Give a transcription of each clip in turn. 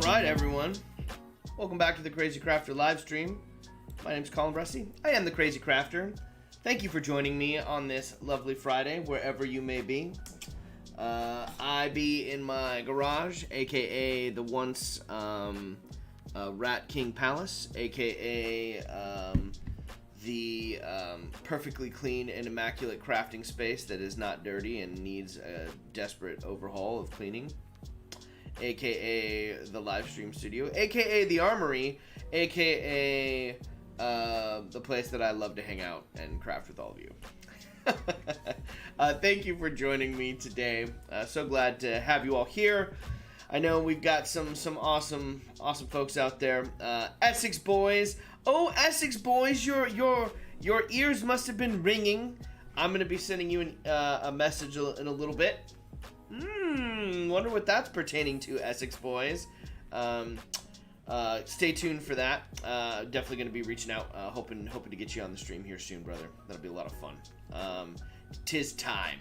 Alright everyone, welcome back to the Crazy Crafter live stream. My name's Colin. I am the Crazy Crafter. Thank you for joining me on this lovely Friday, wherever you may be. I be in my garage, aka the once Rat King Palace, aka the perfectly clean and immaculate crafting space that is not dirty and needs a desperate overhaul of cleaning, aka the live stream studio, aka the armory, aka the place that I love to hang out and craft with all of you. Thank you for joining me today. So glad to have you all here. I know we've got some awesome folks out there. Essex boys. Oh, Essex boys, your ears must have been ringing. I'm gonna be sending you a message in a little bit. Wonder what that's pertaining to, Essex boys. Stay tuned for that. Definitely gonna be reaching out, hoping to get you on the stream here soon, brother. That'll be a lot of fun. Tis time,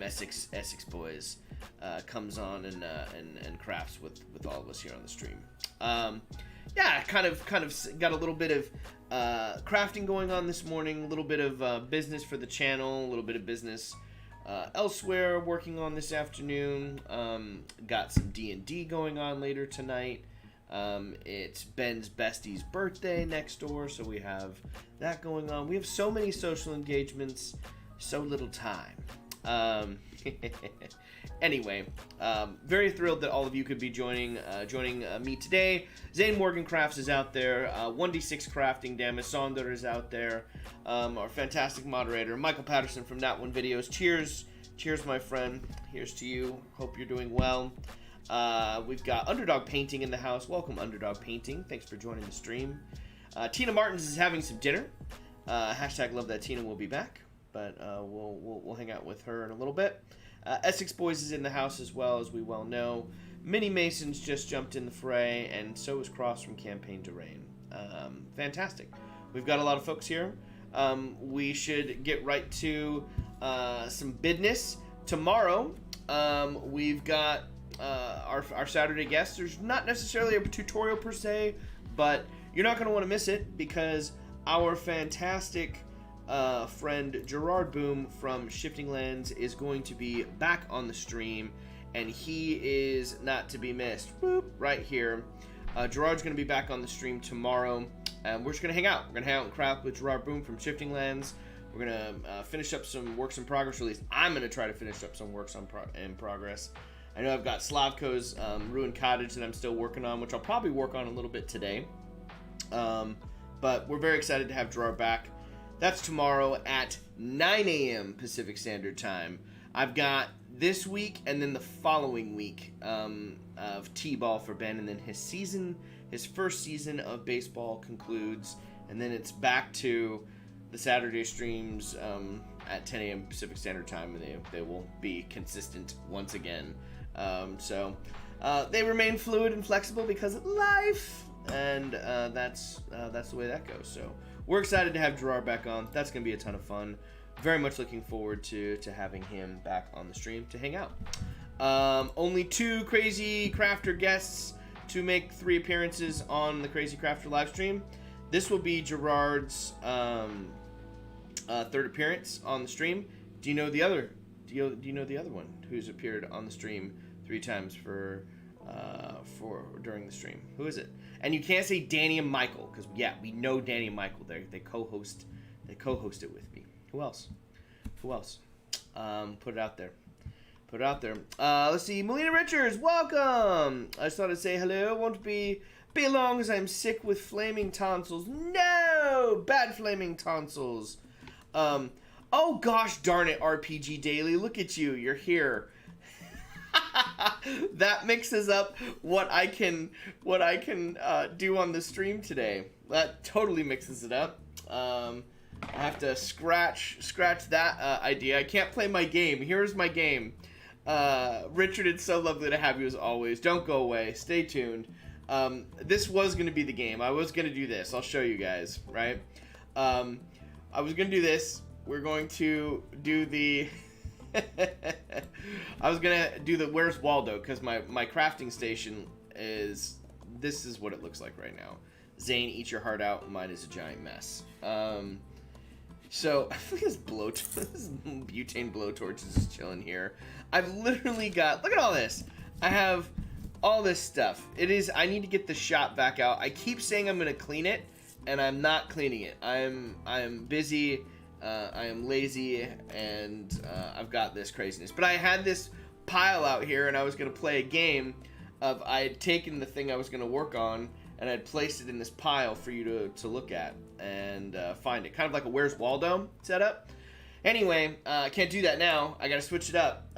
Essex boys comes on and crafts with all of us here on the stream. Yeah, kind of got a little bit of crafting going on this morning, a little bit of business for the channel, a little bit of business elsewhere working on this afternoon. Got some D&D going on later tonight. It's Ben's bestie's birthday next door, so we have that going on. We have so many social engagements, so little time. Anyway, very thrilled that all of you could be joining me today. Zane Morgan Crafts is out there. 1D6 Crafting, Damas Sonder is out there. Our fantastic moderator, Michael Patterson from That One Videos. Cheers, my friend. Here's to you. Hope you're doing well. We've got Underdog Painting in the house. Welcome, Underdog Painting. Thanks for joining the stream. Tina Martins is having some dinner. Hashtag love that Tina will be back, but we'll hang out with her in a little bit. Essex Boys is in the house as well, as we well know. Mini Masons just jumped in the fray, and so is Cross from Campaign to Rain. Fantastic. We've got a lot of folks here. We should get right to some business. Tomorrow, we've got our Saturday guests. There's not necessarily a tutorial per se, but you're not going to want to miss it because our fantastic friend Gerard Boom from Shifting Lands is going to be back on the stream, and he is not to be missed. Boop, right here. Gerard's going to be back on the stream tomorrow, and we're just going to hang out. We're going to hang out and craft with Gerard Boom from Shifting Lands. We're going to finish up some works in progress, or at least I'm going to try to finish up some works in progress. I know I've got Slavko's Ruined Cottage that I'm still working on, which I'll probably work on a little bit today. But we're very excited to have Gerard back. That's tomorrow at 9 a.m. Pacific Standard Time. I've got this week and then the following week of T-ball for Ben, and then his first season of baseball concludes, and then it's back to the Saturday streams at 10 a.m. Pacific Standard Time, and they will be consistent once again. So they remain fluid and flexible because of life, and that's the way that goes. So we're excited to have Gerard back on. That's going to be a ton of fun. Very much looking forward to having him back on the stream to hang out. Only 2 Crazy Crafter guests to make 3 appearances on the Crazy Crafter live stream. This will be Gerard's third appearance on the stream. Do you know the other? Do you know the other one who's appeared on the stream 3 times for during the stream? Who is it? And you can't say Danny and Michael because we know Danny and Michael. They co-host it with me. Who else? Put it out there. Let's see. Melina Richards, welcome. I just thought I'd say hello. Won't be long as I'm sick with flaming tonsils. No, bad flaming tonsils. Oh gosh darn it, RPG Daily. Look at you. You're here. That mixes up what I can do on the stream today. That totally mixes it up. I have to scratch that idea. I can't play my game. Here's my game. Richard, it's so lovely to have you as always. Don't go away. Stay tuned. This was going to be the game. I was going to do this. I'll show you guys, right? I was going to do this. We're going to do the... I was going to do the Where's Waldo, because my crafting station this is what it looks like right now. Zane, eat your heart out. Mine is a giant mess. So I think this butane blowtorch is just chilling here. I've literally got, look at all this. I have all this stuff. I need to get the shop back out. I keep saying I'm gonna clean it, and I'm not cleaning it. I'm busy. I am lazy, and I've got this craziness. But I had this pile out here, and I was gonna play a game of, I had taken the thing I was gonna work on, and I'd placed it in this pile for you to look at and find it. Kind of like a Where's Waldo setup. Anyway, I can't do that now. I gotta switch it up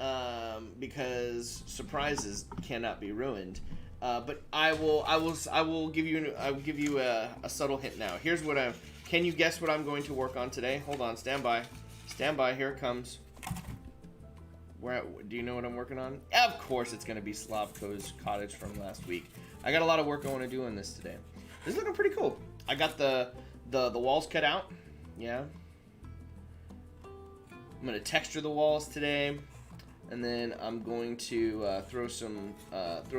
because surprises cannot be ruined. But I will give you a subtle hint now. Here's what can you guess what I'm going to work on today? Hold on, stand by. Stand by, here it comes. Do you know what I'm working on? Of course it's gonna be Slavko's cottage from last week. I got a lot of work I want to do on this today. This is looking pretty cool. I got the walls cut out. Yeah. I'm gonna texture the walls today, and then I'm going to throw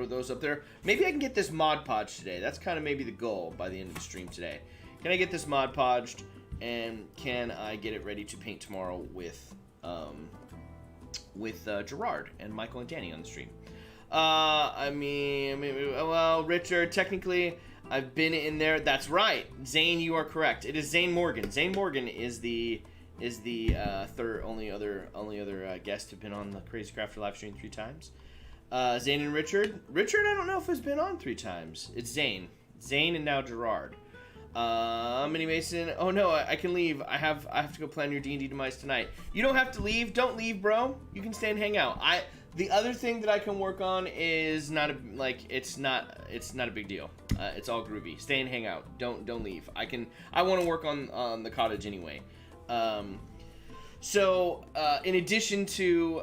those up there. Maybe I can get this Mod Podge today. That's kind of maybe the goal by the end of the stream today. Can I get this Mod Podged, and can I get it ready to paint tomorrow with Gerard and Michael and Danny on the stream? Well, Richard, technically, I've been in there. That's right, Zane, you are correct. It is Zane Morgan. Zane Morgan is the only other guest to have been on the Crazy Crafter live stream 3 times. Zane and Richard. Richard, I don't know if has been on 3 times. It's Zane, and now Gerard. Mini Mason. Oh no, I can leave. I have to go plan your D&D demise tonight. You don't have to leave. Don't leave, bro. You can stay and hang out. The other thing that I can work on is it's not a big deal. It's all groovy. Stay and hang out. Don't leave. I want to work on the cottage anyway. So in addition to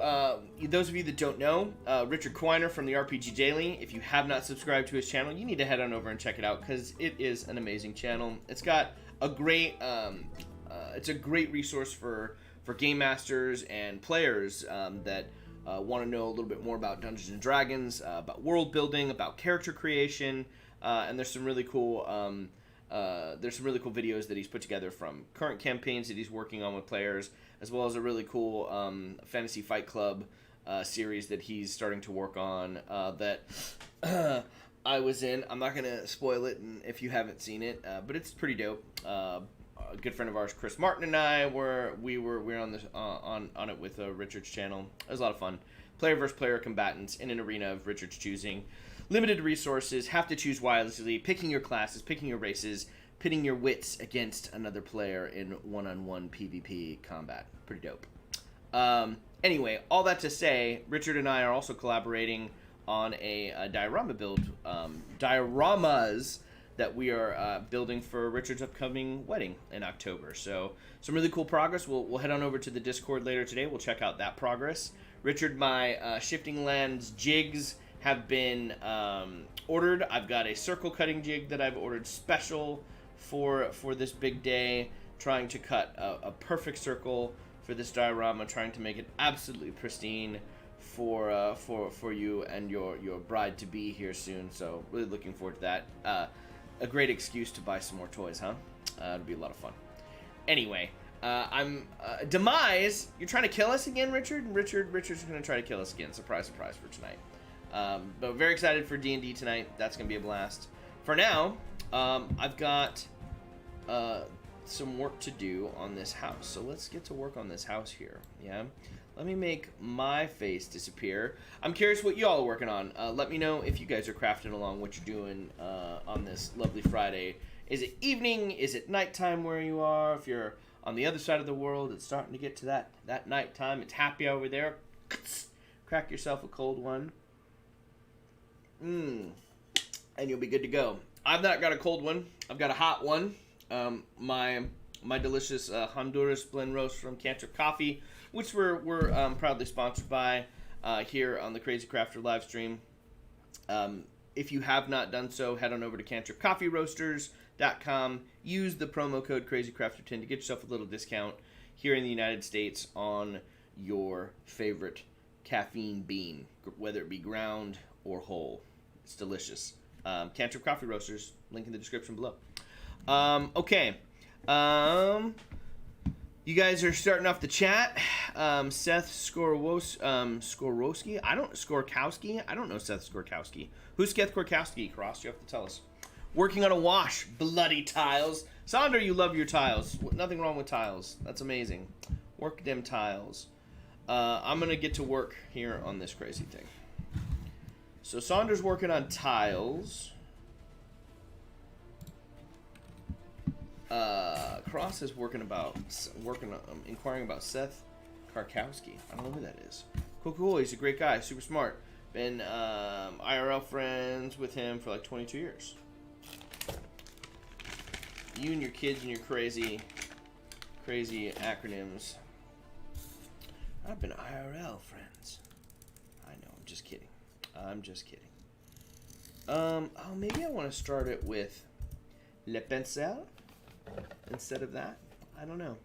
those of you that don't know, Richard Quiner from the RPG Daily, if you have not subscribed to his channel, you need to head on over and check it out because it is an amazing channel. It's got a great it's a great resource for game masters and players that want to know a little bit more about Dungeons and Dragons, about world building, about character creation, and there's some really cool videos that he's put together from current campaigns that he's working on with players, as well as a really cool Fantasy Fight Club series that he's starting to work on that I was in. I'm not gonna spoil it if you haven't seen it, but it's pretty dope. A good friend of ours, Chris Martin, and I were on this on it with Richard's channel. It was a lot of fun. Player versus player combatants in an arena of Richard's choosing. Limited resources, have to choose wisely, picking your classes, picking your races, pitting your wits against another player in one-on-one PvP combat. Pretty dope. Anyway, all that to say, Richard and I are also collaborating on a diorama build, dioramas that we are building for Richard's upcoming wedding in October. So some really cool progress. We'll head on over to the Discord later today. We'll check out that progress. Richard, my Shifting Lands jigs have been ordered. I've got a circle cutting jig that I've ordered special for this big day, trying to cut a perfect circle for this diorama, trying to make it absolutely pristine for you and your bride to be here soon. So really looking forward to that. A great excuse to buy some more toys, huh? It'll be a lot of fun. Anyway, I'm Demise. You're trying to kill us again, Richard? Richard's gonna try to kill us again. Surprise, surprise for tonight. But very excited for D&D tonight. That's gonna be a blast. For now, I've got some work to do on this house. So let's get to work on this house here. Yeah. Let me make my face disappear. I'm curious what y'all are working on. Let me know if you guys are crafting along, what you're doing on this lovely Friday. Is it evening? Is it nighttime where you are? If you're on the other side of the world, it's starting to get to that nighttime. It's happy over there. Crack yourself a cold one. And you'll be good to go. I've not got a cold one. I've got a hot one. My delicious Honduras blend roast from Cantrip Coffee, which we're proudly sponsored by here on the Crazy Crafter live stream. If you have not done so, head on over to CantripCoffeeRoasters.com. Use the promo code CrazyCrafter10 to get yourself a little discount here in the United States on your favorite caffeine bean, whether it be ground or whole. It's delicious. Cantrip Coffee Roasters, link in the description below. Okay. You guys are starting off the chat. Seth Skorowski. Skorkowski. I don't know Seth Skorkowski. Who's Seth Skorkowski, Cross? You have to tell us. Working on a wash. Bloody tiles. Sonder, you love your tiles. Nothing wrong with tiles. That's amazing. Work them tiles. I'm going to get to work here on this crazy thing. So Saunders working on tiles. Cross is inquiring about Seth Karkowski. I don't know who that is. Cool. He's a great guy, super smart. Been IRL friends with him for like 22 years. You and your kids and your crazy acronyms. I've been IRL friends. I know. I'm just kidding. Oh, maybe I want to start it with Le Pencil instead of that. I don't know.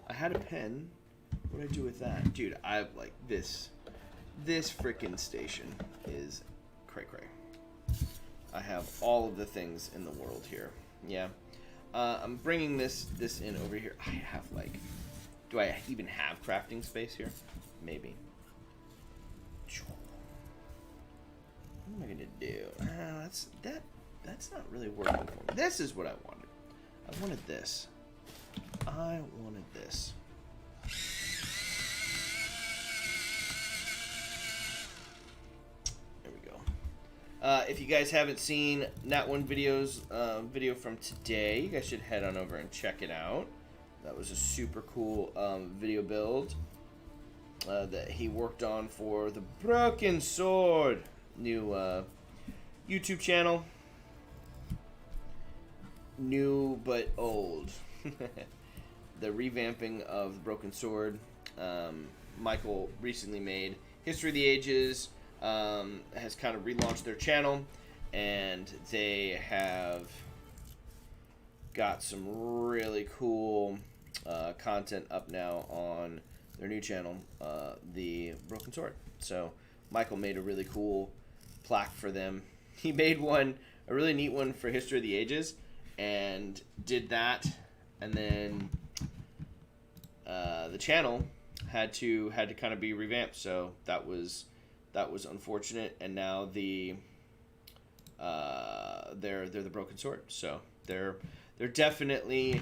I had a pen. What did I do with that? Dude, I like this. This freaking station is cray. I have all of the things in the world here. Yeah. I'm bringing this in over here. I have like... Do I even have crafting space here? Maybe. What am I gonna do? That's not really working for me. This is what I wanted. I wanted this. There we go. If you guys haven't seen Nat One video from today, you guys should head on over and check it out. That was a super cool video build that he worked on for the Broken Sword new YouTube channel. New but old. The revamping of the Broken Sword. Michael recently made History of the Ages. Has kind of relaunched their channel, and they have got some really cool content up now on their new channel, the Broken Sword. So Michael made a really cool plaque for them. He made a really neat one for History of the Ages, and did that, and then the channel had to kind of be revamped. So that was unfortunate, and now they're the Broken Sword. So they're definitely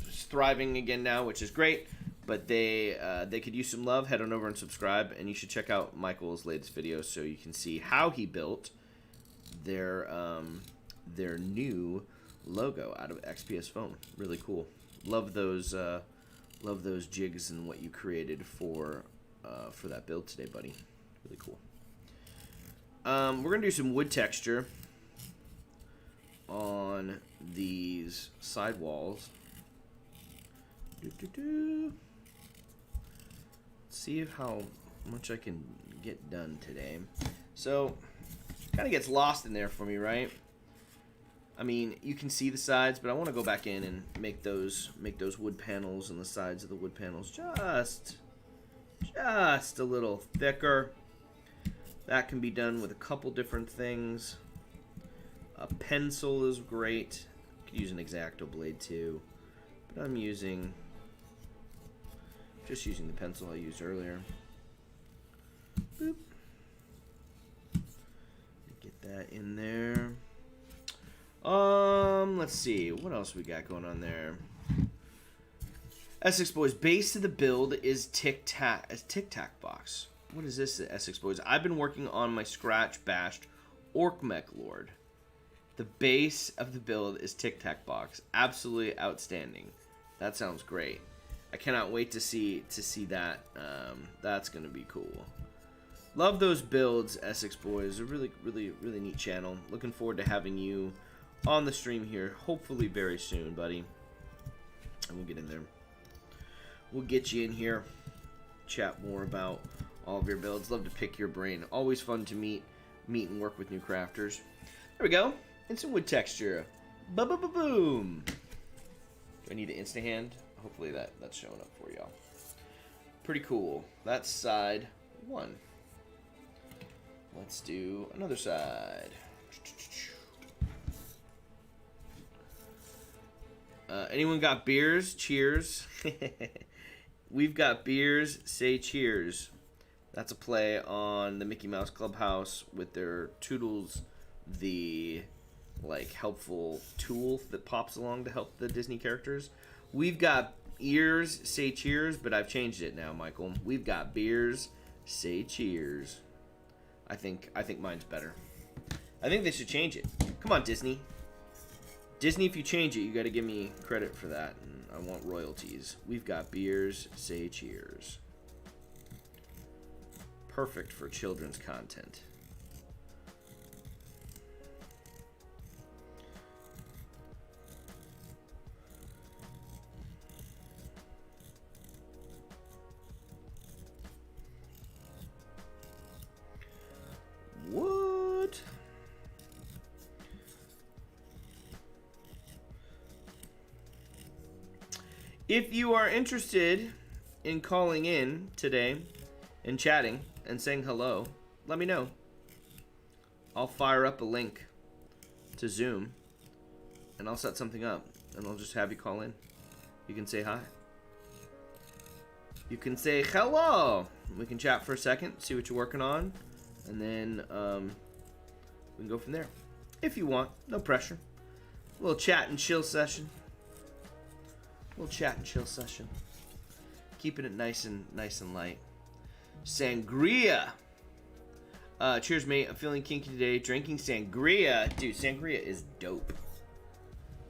thriving again now, which is great. But they could use some love. Head on over and subscribe, and you should check out Michael's latest video so you can see how he built their new logo out of XPS foam. Really cool. Love those jigs and what you created for that build today, buddy. Really cool. We're gonna do some wood texture on these side walls. See how much I can get done today. So, kind of gets lost in there for me, right? I mean, you can see the sides, but I want to go back in and make those wood panels and the sides of the wood panels just a little thicker. That can be done with a couple different things. A pencil is great. You could use an X-Acto blade too, but I'm just using the pencil I used earlier. Boop. Get that in there. Let's see. What else we got going on there? Essex Boys, base of the build is Tic Tac box. What is this, Essex Boys? I've been working on my scratch bashed Orc Mech Lord. The base of the build is Tic Tac box. Absolutely outstanding. That sounds great. I cannot wait to see that. That's gonna be cool. Love those builds, Essex Boys. A really neat channel. Looking forward to having you on the stream here, hopefully very soon, buddy. And we'll get in there. We'll get you in here, chat more about all of your builds. Love to pick your brain. Always fun to meet and work with new crafters. There we go. And some wood texture. Boom. Do I need an insta hand? Hopefully that's showing up for y'all. Pretty cool. That's side one. Let's do another side. Anyone got beers? Cheers. We've got beers. Say cheers. That's a play on the Mickey Mouse Clubhouse with their Toodles, the like helpful tool that pops along to help the Disney characters. We've got ears. Say cheers, but I've changed it now, Michael. We've got beers. Say cheers. I think mine's better. I think they should change it. Come on, Disney. Disney, if you change it, you got to give me credit for that. And I want royalties. We've got beers. Say cheers. Perfect for children's content. What? If you are interested in calling in today and chatting and saying hello, let me know. I'll fire up a link to Zoom and I'll set something up and I'll just have you call in. You can say hi. You can say hello. We can chat for a second, see what you're working on, and then we can go from there. If you want, no pressure. A little chat and chill session. Keeping it nice and light. Sangria. Cheers, mate. I'm feeling kinky today. Drinking sangria. Dude, sangria is dope.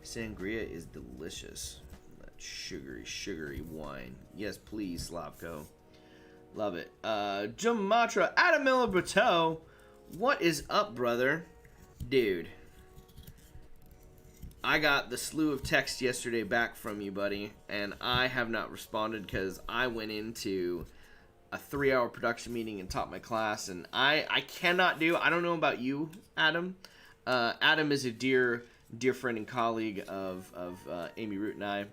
Sangria is delicious. That sugary wine. Yes, please, Slavko. Love it. Jamatra. Adam Miller Brateau. What is up, brother? Dude. I got the slew of texts yesterday back from you, buddy, and I have not responded because I went into a 3-hour production meeting and taught my class, and I cannot do. I don't know about you, Adam. Adam is a dear friend and colleague of Amy Root and I.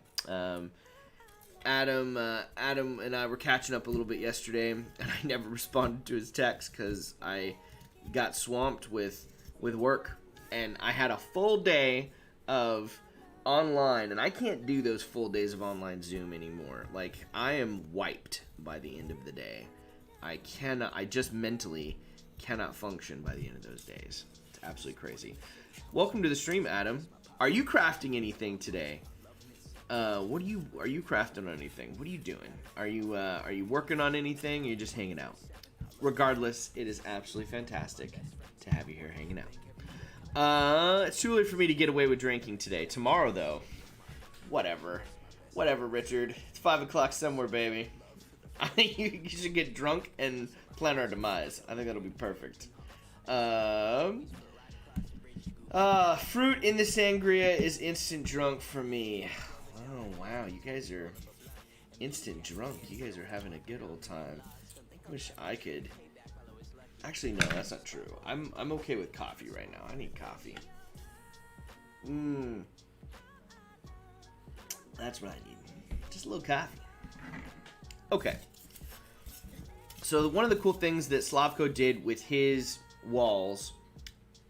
Adam and I were catching up a little bit yesterday, and I never responded to his text because I got swamped with work, and I had a full day of online, and I can't do those full days of online Zoom anymore. Like, I am wiped by the end of the day. I just mentally cannot function by the end of those days. It's absolutely crazy. Welcome to the stream, Adam. Are you crafting anything today? Are you crafting on anything? What are you doing? Are you working on anything? Or are you just hanging out? Regardless, it is absolutely fantastic to have you here hanging out. It's too late for me to get away with drinking today. Tomorrow, though, whatever, Richard. It's 5 o'clock somewhere, baby. I think you should get drunk and plan our demise. I think that'll be perfect. Fruit in the sangria is instant drunk for me. Oh, wow, you guys are instant drunk. You guys are having a good old time. I wish I could. Actually, no, that's not true. I'm okay with coffee right now. I need coffee. That's what I need. Just a little coffee. Okay. So one of the cool things that Slavko did with his walls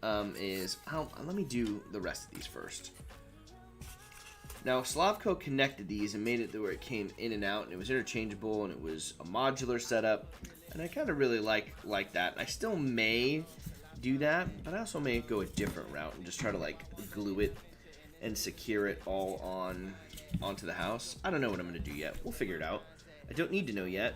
is... let me do the rest of these first. Now, Slavko connected these and made it to where it came in and out, and it was interchangeable, and it was a modular setup. And I kind of really like that. I still may do that, but I also may go a different route and just try to like glue it and secure it all onto the house. I don't know what I'm going to do yet. We'll figure it out. I don't need to know yet.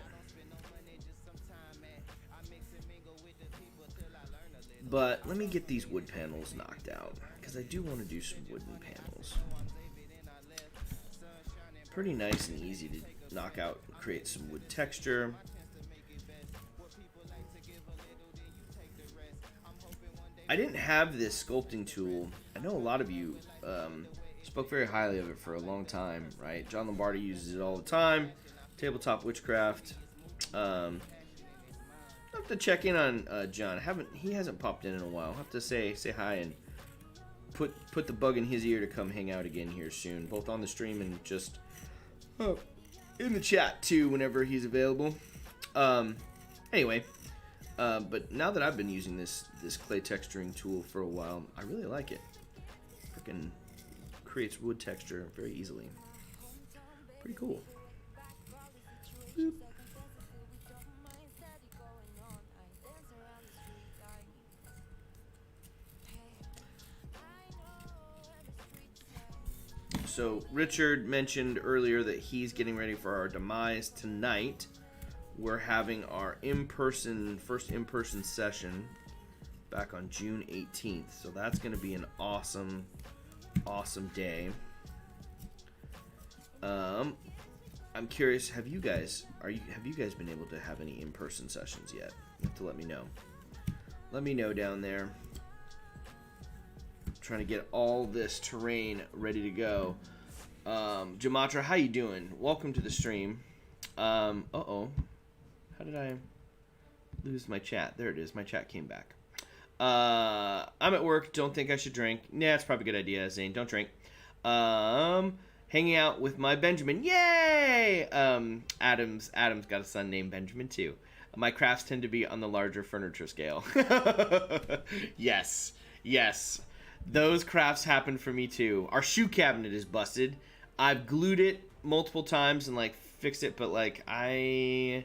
But let me get these wood panels knocked out, because I do want to do some wooden panels. Pretty nice and easy to knock out and create some wood texture. I didn't have this sculpting tool. I know a lot of you spoke very highly of it for a long time, right? John Lombardi uses it all the time. Tabletop Witchcraft. I have to check in on John. He hasn't popped in a while. I'll have to say hi and put the bug in his ear to come hang out again here soon, both on the stream and just in the chat too whenever he's available. Anyway, But now that I've been using this clay texturing tool for a while, I really like it. Freaking creates wood texture very easily. Pretty cool. Boop. So Richard mentioned earlier that he's getting ready for our demise tonight. We're having our first in-person session back on June 18th. So that's going to be an awesome day. I'm curious, have you guys been able to have any in-person sessions yet? You have to let me know. Let me know down there. Trying to get all this terrain ready to go. Jamatra, how you doing? Welcome to the stream. Uh-oh. How did I lose my chat? There it is. My chat came back. I'm at work. Don't think I should drink. Nah, it's probably a good idea, Zane. Don't drink. Hanging out with my Benjamin. Yay! Adam's got a son named Benjamin, too. My crafts tend to be on the larger furniture scale. Yes. Those crafts happen for me, too. Our shoe cabinet is busted. I've glued it multiple times and, fixed it, but, I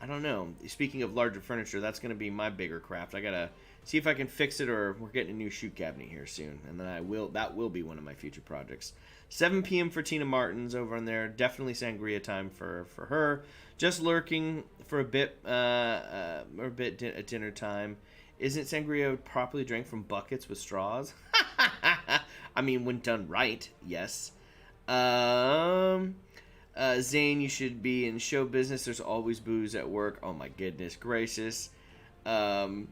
don't know. Speaking of larger furniture, that's going to be my bigger craft. I got to see if I can fix it, or we're getting a new shoe cabinet here soon. And then that will be one of my future projects. 7 p.m. for Tina Martin's over on there. Definitely sangria time for her. Just lurking for a bit at dinner time. Isn't sangria properly drank from buckets with straws? I mean, when done right, yes. Zane, you should be in show business. There's always booze at work. Oh my goodness gracious. Sorry,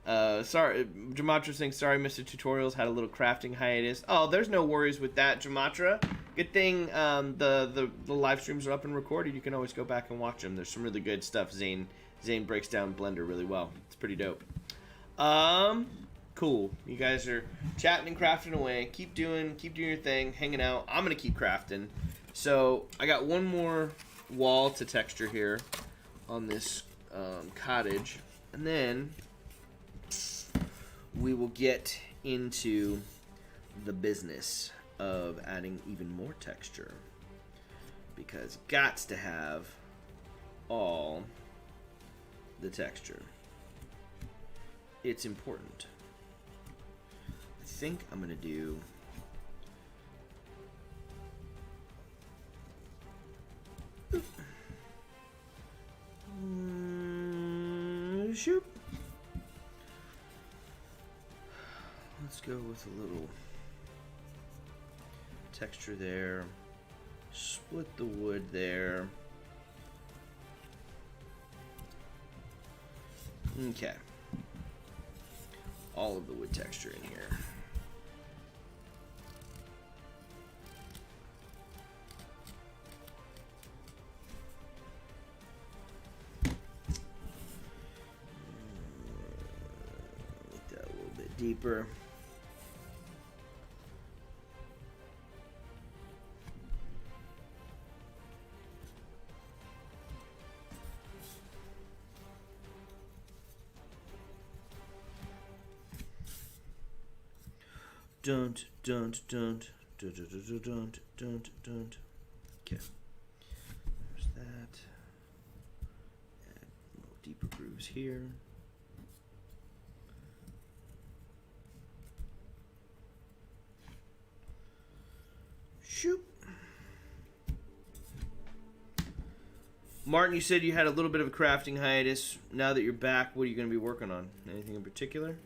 Jamatra saying, sorry, Mr. Tutorials had a little crafting hiatus. Oh, there's no worries with that, Jamatra. Good thing the live streams are up and recorded. You can always go back and watch them. There's some really good stuff. Zane breaks down Blender really well. It's pretty dope. Cool. You guys are chatting and crafting away. Keep doing your thing, hanging out. I'm gonna keep crafting. So I got one more wall to texture here on this cottage, and then we will get into the business of adding even more texture, because gots to have all the texture. It's important. I think I'm gonna do shoot. Let's go with a little texture there. Split the wood there. Okay. All of the wood texture in here. Make that a little bit deeper. Don't. Okay. There's that. Add little deeper grooves here. Shoot. Martin, you said you had a little bit of a crafting hiatus. Now that you're back, what are you going to be working on? Anything in particular?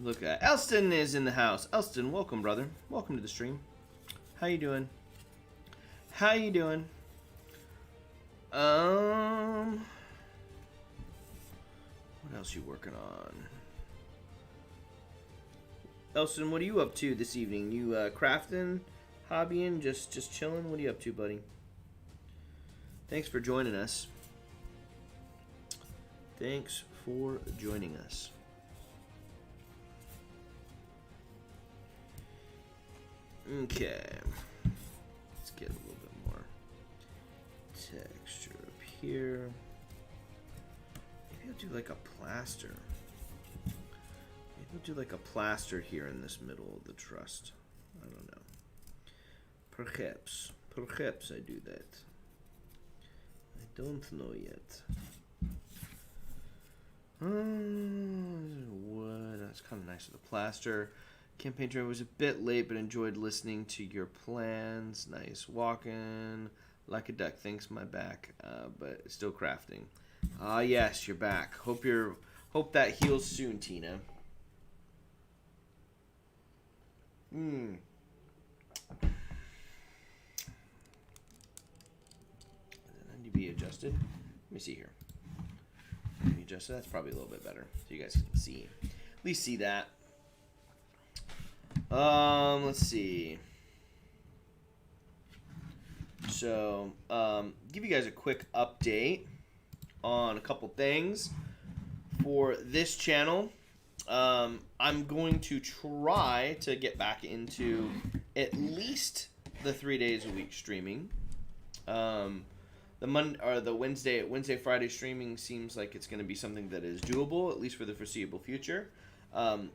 Look at Elston is in the house. Elston, welcome, brother. Welcome to the stream. How you doing? How you doing? What else you working on? Elston, what are you up to this evening? You crafting, hobbying, just chilling? What are you up to, buddy? Thanks for joining us. Thanks for joining us. Okay. Let's get a little bit more texture up here. Maybe I'll do like a plaster. Maybe I'll do like a plaster here in this middle of the trust. I don't know. Perhaps I do that. I don't know yet. Wood. That's kind of nice with the plaster. Campaign trail was a bit late, but enjoyed listening to your plans. Nice walking. Like a duck. Thanks, my back. But still crafting. Ah, yes, you're back. Hope that heals soon, Tina. Does that need to be adjusted? Let me see here. Maybe adjusted. That's probably a little bit better, so you guys can see. At least see that. Let's see. So, give you guys a quick update on a couple things for this channel. I'm going to try to get back into at least the 3 days a week streaming. The Wednesday, Friday streaming seems like it's going to be something that is doable, at least for the foreseeable future.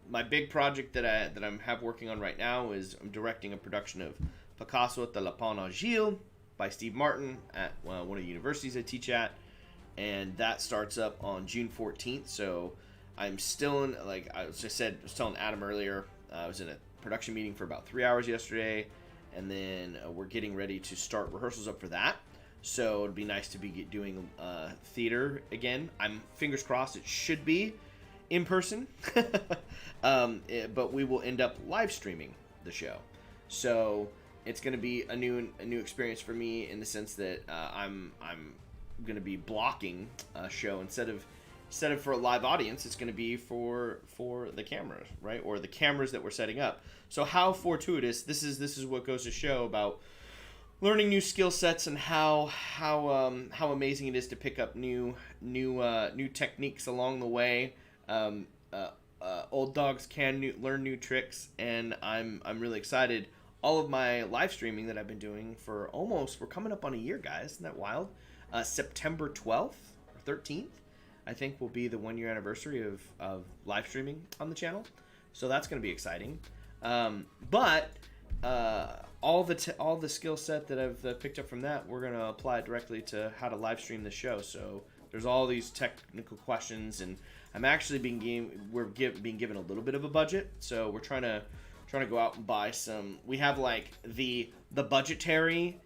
My big project that I'm working on right now is I'm directing a production of Picasso at the Lapin Agile by Steve Martin at one of the universities I teach at, and that starts up on June 14th. So I'm still in, like I was telling Adam earlier, I was in a production meeting for about 3 hours yesterday, and then we're getting ready to start rehearsals up for that. So it'd be nice to be doing theater again. I'm fingers crossed it should be in person, but we will end up live streaming the show. So it's going to be a new experience for me in the sense that I'm going to be blocking a show instead of for a live audience. It's going to be for the cameras, right? Or the cameras that we're setting up. So how fortuitous this is what goes to show about learning new skill sets and how amazing it is to pick up new techniques along the way. Old dogs can learn new tricks, and I'm really excited. All of my live streaming that I've been doing we're coming up on a year, guys. Isn't that wild? September 12th or 13th, I think, will be the 1 year anniversary of live streaming on the channel. So that's going to be exciting. But all the skill set that I've picked up from that, we're going to apply directly to how to live stream the show. So there's all these technical questions, and I'm actually being given a little bit of a budget. So we're trying to go out and buy some. We have like the budgetary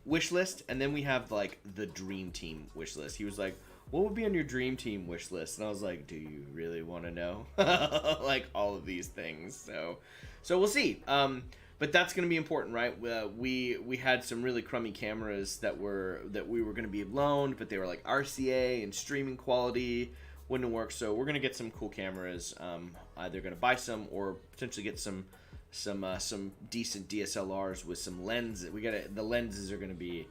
wish list, and then we have like the dream team wish list. He was like, what would be on your dream team wish list? And I was like, do you really want to know? Like all of these things. So we'll see. But that's going to be important, right? We had some really crummy cameras that we were going to be loaned, but they were like RCA and streaming quality wouldn't work. So we're going to get some cool cameras. Either going to buy some or potentially get some decent DSLRs with some lenses. The lenses are going to be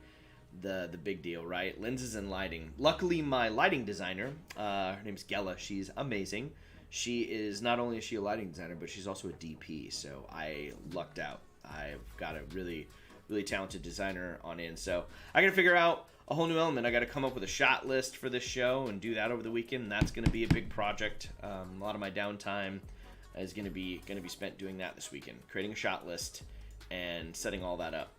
the big deal, right? Lenses and lighting. Luckily, my lighting designer, her name's Gela. She's amazing. She is not only a lighting designer, but she's also a DP. So I lucked out. I've got a really, really talented designer on in. So I got to figure out a whole new element. I got to come up with a shot list for this show and do that over the weekend. And that's going to be a big project. A lot of my downtime is going to be spent doing that this weekend, creating a shot list and setting all that up,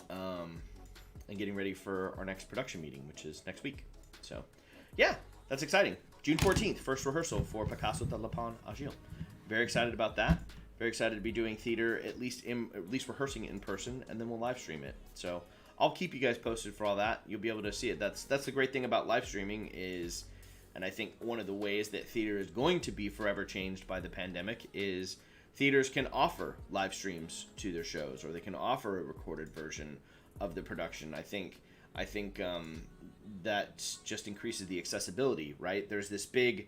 and getting ready for our next production meeting, which is next week. So, yeah, that's exciting. June 14th, first rehearsal for Picasso de Lapin Agile. Very excited about that. Very excited to be doing theater, at least rehearsing it in person, and then we'll live stream it. So I'll keep you guys posted for all that. You'll be able to see it. That's the great thing about live streaming is And I think one of the ways that theater is going to be forever changed by the pandemic is theaters can offer live streams to their shows, or they can offer a recorded version of the production. I think that just increases the accessibility, right? There's this big,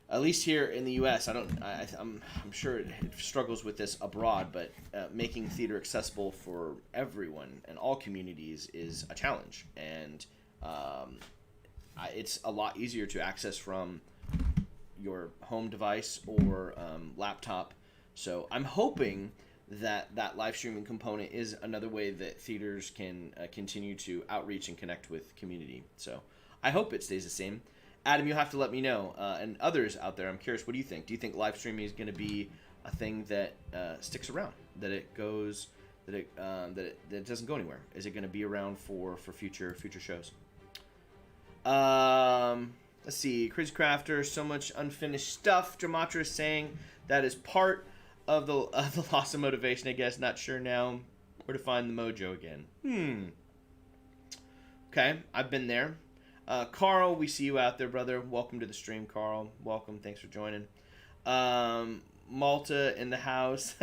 at least here in the U.S., I'm sure it struggles with this abroad, but making theater accessible for everyone and all communities is a challenge, and it's a lot easier to access from your home device or laptop. So I'm hoping that live streaming component is another way that theaters can continue to outreach and connect with community. So I hope it stays the same. Adam, you'll have to let me know, and others out there. I'm curious, what do you think? Do you think live streaming is going to be a thing that sticks around, that it goes, that it doesn't go anywhere? Is it going to be around for future shows? Let's see. Crazy Crafter, so much unfinished stuff. Dramatra is saying that is part of the loss of motivation, I guess. Not sure now where to find the mojo again. Okay, I've been there. Carl, we see you out there, brother. Welcome to the stream, Carl. Welcome. Thanks for joining. Malta in the house.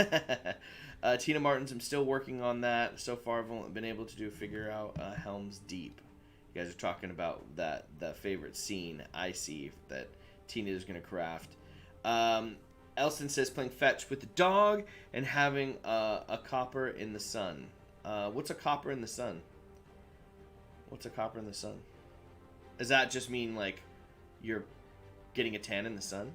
Tina Martins, I'm still working on that. So far, I've only been able to figure out Helm's Deep. You guys are talking about the favorite scene I see that Tina is going to craft. Elston says playing fetch with the dog and having a copper in the sun. What's a copper in the sun? What's a copper in the sun? Does that just mean like you're getting a tan in the sun?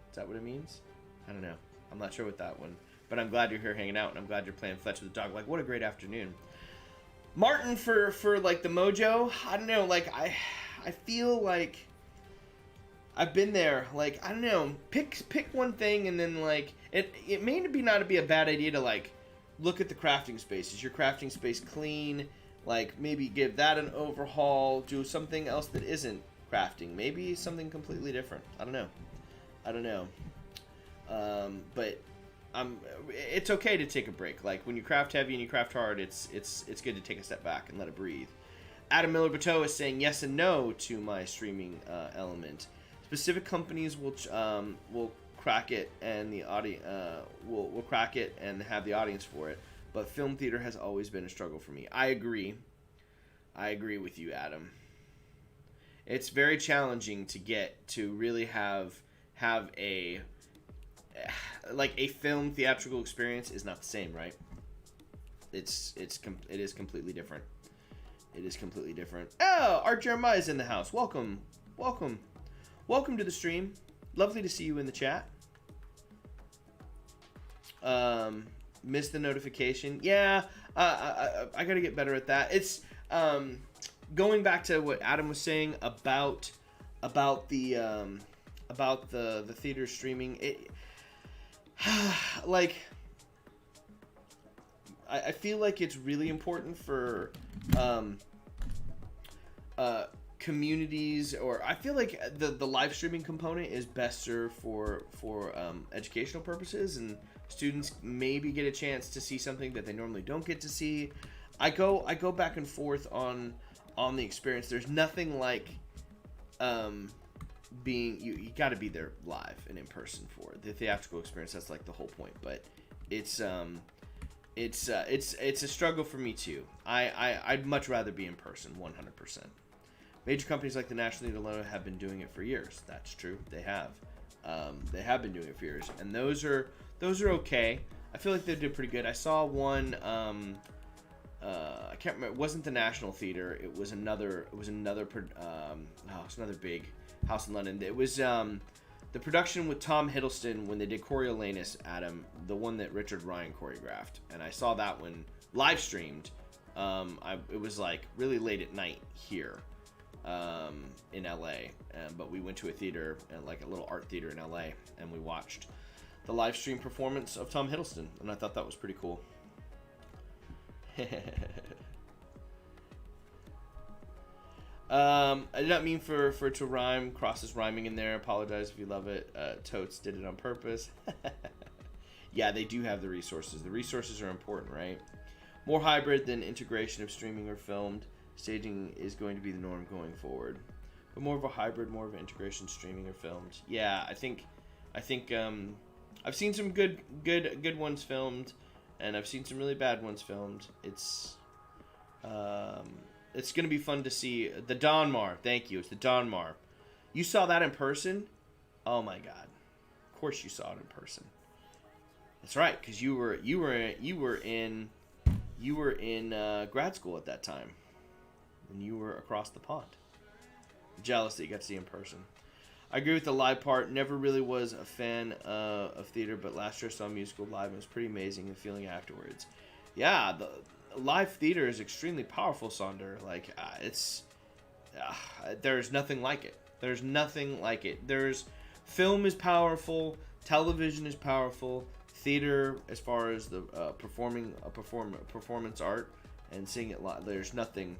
Is that what it means? I don't know. I'm not sure with that one. But I'm glad you're here hanging out, and I'm glad you're playing fetch with the dog. Like, what a great afternoon. Martin, for like the mojo, I don't know. Like, I feel like I've been there. Like, I don't know. Pick one thing, and then like it may not be a bad idea to like look at the crafting space. Is your crafting space clean? Like, maybe give that an overhaul. Do something else that isn't crafting. Maybe something completely different. I don't know. But it's okay to take a break. Like, when you craft heavy and you craft hard, it's good to take a step back and let it breathe. Adam Miller-Bateau is saying yes and no to my streaming element. Specific companies will crack it, and the audience will crack it and have the audience for it. But film theater has always been a struggle for me. I agree with you, Adam. It's very challenging to get to really have a film theatrical experience is not the same, right? It is completely different. It is completely different. Oh, Art Jeremiah is in the house. Welcome to the stream. Lovely to see you in the chat. Missed the notification. Yeah, I gotta get better at that. It's going back to what Adam was saying about the theater streaming. It like I feel like it's really important for communities, or I feel like the live streaming component is best served for educational purposes, and students maybe get a chance to see something that they normally don't get to see. I go back and forth on the experience. There's nothing like being you got to be there live and in person for the theatrical experience. That's like the whole point. But it's a struggle for me too. I'd much rather be in person 100%. Major companies like the National Theatre alone have been doing it for years. That's true. They have been doing it for years, and those are okay. I feel like they did pretty good. I saw one. I can't remember. It wasn't the National Theatre. It was another. It's another big house in London. It was the production with Tom Hiddleston when they did Coriolanus, Adam, the one that Richard Ryan choreographed, and I saw that one live streamed. It was like really late at night here in LA, but we went to a theater, like a little art theater in LA, and we watched the live stream performance of Tom Hiddleston, and I thought that was pretty cool. I did not mean for it to rhyme. Cross is rhyming in there. Apologize if you love it. Totes did it on purpose. Yeah, they do have the resources. The resources are important, right? More hybrid than integration of streaming or filmed. Staging is going to be the norm going forward. but more of a hybrid, more of an integration, streaming or filmed. Yeah, I think I've seen some good ones filmed, and I've seen some really bad ones filmed. It's gonna be fun to see the Donmar. Thank you. It's the Donmar. You saw that in person? Oh my god! Of course you saw it in person. That's right, because you were in grad school at that time, and you were across the pond. Jealous that you got to see in person. I agree with the live part. Never really was a fan of theater, but last year I saw a musical live and it was pretty amazing the feeling afterwards. Yeah, the live theater is extremely powerful, Sonder. Like there's nothing like it. There's nothing like it. Film is powerful, television is powerful, theater as far as the performance art and seeing it live. There's nothing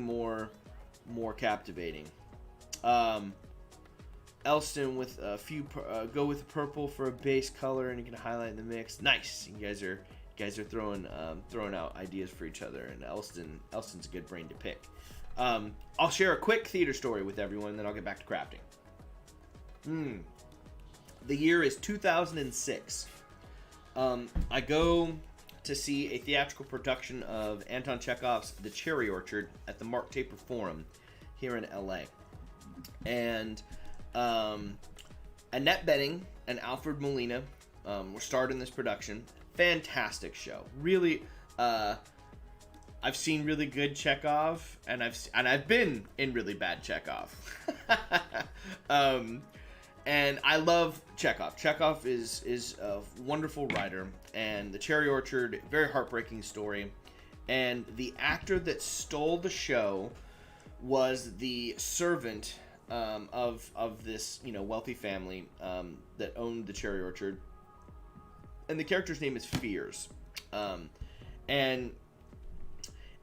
more captivating. Elston with a few go with purple for a base color, and you can highlight in the mix. Nice. You guys are throwing out ideas for each other, and Elston's a good brain to pick. I'll share a quick theater story with everyone, then I'll get back to crafting. The year is 2006. I go to see a theatrical production of Anton Chekhov's The Cherry Orchard at the Mark Taper Forum here in LA. And Annette Bening and Alfred Molina were starred in this production. Fantastic show. Really, I've seen really good Chekhov, and I've been in really bad Chekhov. And I love Chekhov. Chekhov is a wonderful writer, and The Cherry Orchard, very heartbreaking story. And the actor that stole the show was the servant of this wealthy family that owned the Cherry Orchard, and the character's name is Fears. And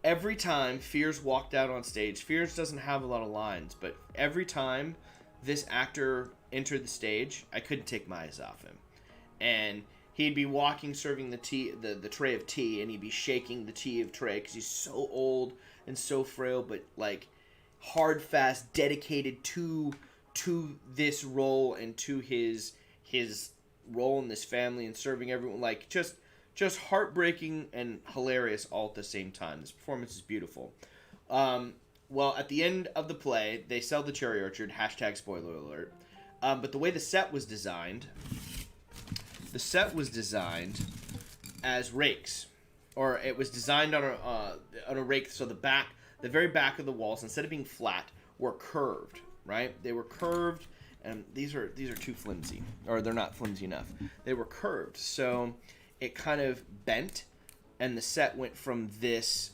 every time Fears walked out on stage, Fears doesn't have a lot of lines, but every time this actor entered the stage, I couldn't take my eyes off him. And he'd be walking, serving the tea, the tray of tea, and he'd be shaking the tea of tray because he's so old and so frail, but like hard, fast, dedicated to this role and to his role in this family and serving everyone. Like just heartbreaking and hilarious all at the same time. This performance is beautiful. Well, at the end of the play, they sell the Cherry Orchard. # spoiler alert. But the way the set was designed as rakes, or it was designed on a rake. So the very back of the walls, instead of being flat, were curved. Right? They were curved, and these are too flimsy, or they're not flimsy enough. They were curved, so it kind of bent, and the set went from this.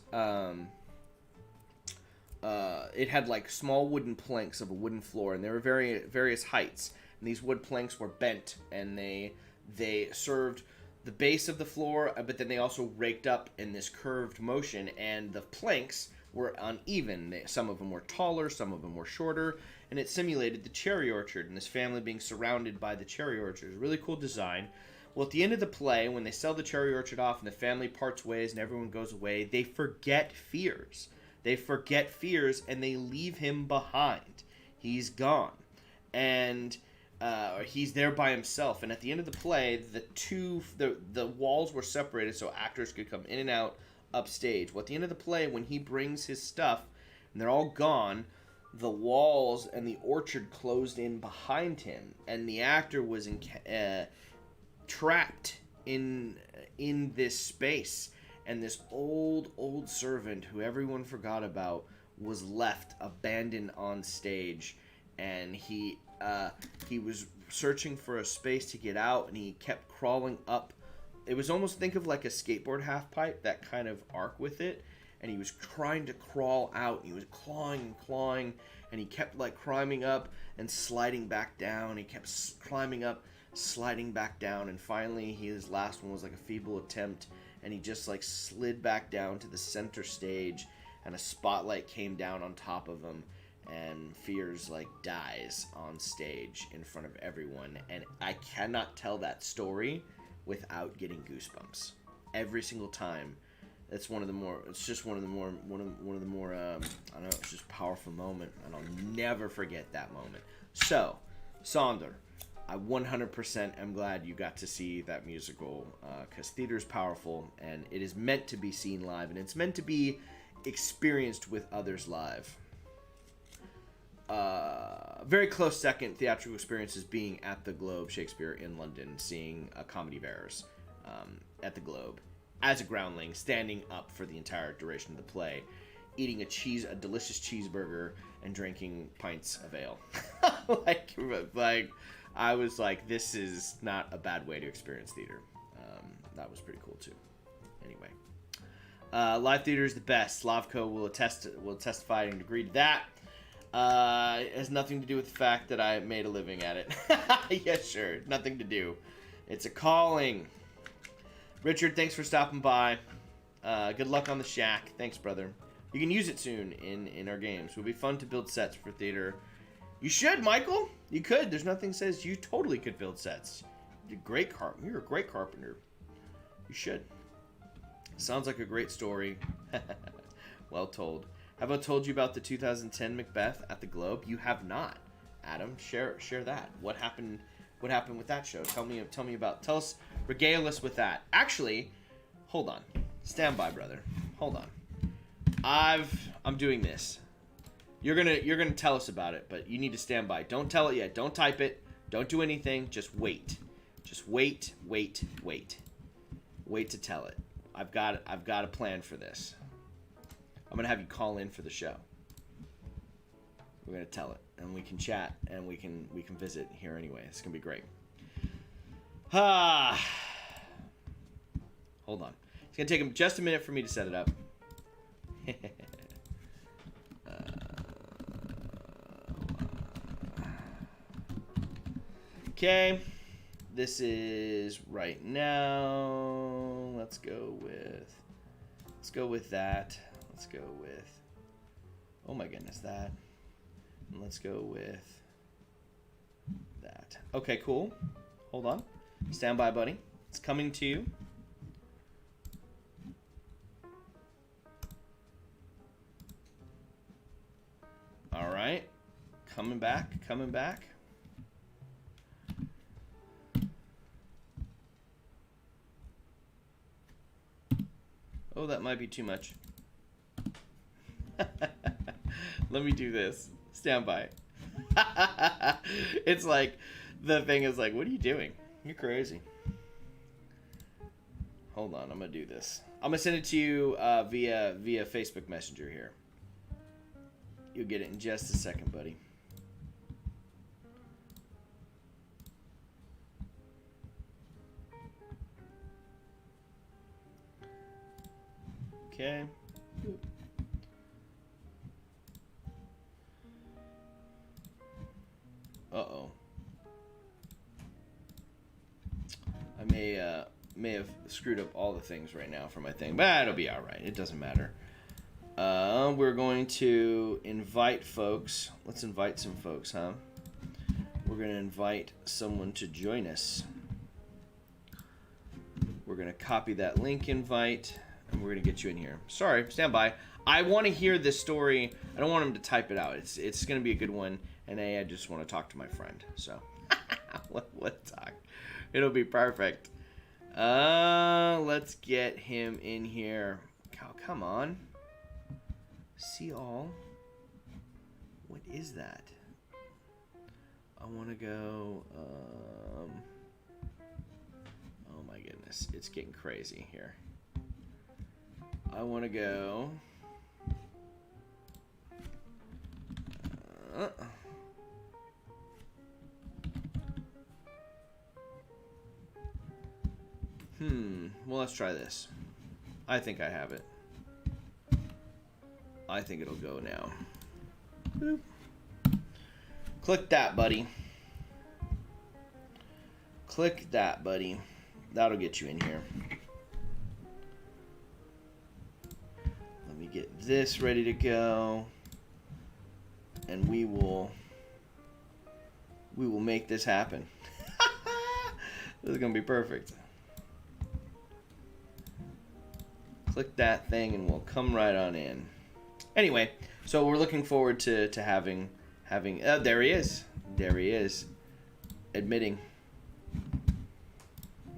It had like small wooden planks of a wooden floor, and there were various heights. And these wood planks were bent, and they served the base of the floor, but then they also raked up in this curved motion, and the planks were uneven. Some of them were taller, some of them were shorter, and it simulated the Cherry Orchard and this family being surrounded by the Cherry Orchard. It was a really cool design. Well, at the end of the play, when they sell the Cherry Orchard off and the family parts ways and everyone goes away, they forget Fears. They forget Fears, and they leave him behind. He's gone. And he's there by himself. And at the end of the play, the walls were separated so actors could come in and out upstage. Well, at the end of the play, when he brings his stuff, and they're all gone, the walls and the orchard closed in behind him. And the actor was trapped in this space. And this old servant who everyone forgot about was left abandoned on stage, and he was searching for a space to get out, and he kept crawling up. It was almost, think of like a skateboard half pipe, that kind of arc with it, and he was trying to crawl out. He was clawing, and he kept like climbing up and sliding back down. He kept climbing up, sliding back down, and finally his last one was like a feeble attempt. And he just like slid back down to the center stage, and a spotlight came down on top of him, and Fears like dies on stage in front of everyone. And I cannot tell that story without getting goosebumps. Every single time It's one of the more. It's just one of the more. One of the more. I don't know. It's just a powerful moment, and I'll never forget that moment. So, Sonder, I 100% am glad you got to see that musical, because theater is powerful, and it is meant to be seen live, and it's meant to be experienced with others live. Very close second theatrical experience is being at the Globe Shakespeare in London, seeing a Comedy of Errors at the Globe as a groundling, standing up for the entire duration of the play, eating a delicious cheeseburger, and drinking pints of ale. like I was like, this is not a bad way to experience theater. That was pretty cool too. Anyway, live theater is the best. Slavko will testify and agree to that. It has nothing to do with the fact that I made a living at it. Yeah, sure. Nothing to do. It's a calling. Richard, thanks for stopping by. Good luck on the shack. Thanks, brother. You can use it soon in our games. It would be fun to build sets for theater. You should, Michael. You could. There's nothing that says you totally could build sets. You're a great carpenter. You should. Sounds like a great story. Well told. Have I told you about the 2010 Macbeth at the Globe? You have not, Adam. Share that. What happened with that show? Tell us, regale us with that. Actually, hold on. Stand by, brother. Hold on. I'm doing this. You're gonna tell us about it, but you need to stand by. Don't tell it yet. Don't type it. Don't do anything. Just wait. Just wait. Wait to tell it. I've got a plan for this. I'm gonna have you call in for the show. We're gonna tell it, and we can chat, and we can visit here anyway. It's gonna be great. Hold on. It's gonna take him just a minute for me to set it up. Okay, this is right now. Let's go with that. Let's go with, oh my goodness, that. And let's go with that. Okay, cool. Hold on. Stand by, buddy. It's coming to you. All right. Coming back. Oh, that might be too much. Let me do this. Stand by. It's like, the thing is like, what are you doing? You're crazy. Hold on, I'm gonna do this. I'm gonna send it to you via Facebook Messenger here. You'll get it in just a second, buddy. Okay. Uh-oh. I may have screwed up all the things right now for my thing, but it'll be all right. It doesn't matter. We're going to invite folks. Let's invite some folks, huh? We're going to invite someone to join us. We're going to copy that link invite, and we're going to get you in here. Sorry, stand by. I want to hear this story. I don't want him to type it out. It's going to be a good one. And I just want to talk to my friend. So, let's talk. It'll be perfect. Let's get him in here. Oh, come on. See all. What is that? I want to go. Oh my goodness, it's getting crazy here. I want to go. Well, let's try this. I think I have it. I think it'll go now. Boop. Click that, buddy. Click that, buddy. That'll get you in here. Let me get this ready to go. And we will make this happen. This is going to be perfect. click that thing and we'll come right on in. Anyway, so we're looking forward to having there he is. There he is. Admitting.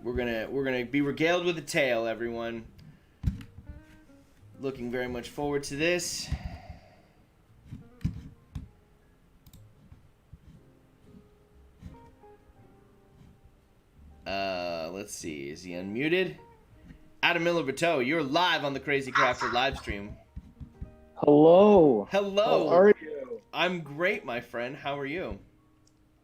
We're gonna be regaled with a tale, everyone. Looking very much forward to this. Let's see. Is he unmuted? Adam Miller-Bateau, you're live on the Crazy Crafter live stream. Hello. Hello. How are you? I'm great, my friend. How are you?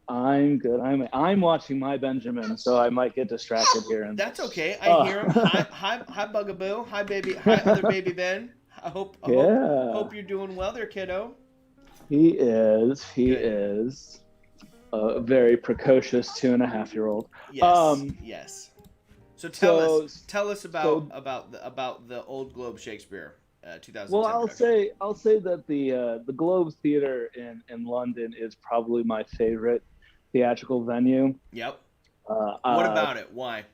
I'm good. I'm watching My Benjamin, so I might get distracted here. That's okay. I hear him. Hi, Bugaboo. Hi, baby. Hi, other baby Ben. I hope you're doing well there, kiddo. He is a very precocious 2.5-year-old. Yes. So tell us about the old Globe Shakespeare, 2010. Well, production. I'll say that the Globe Theatre in London is probably my favorite theatrical venue. Yep. What about it? Why?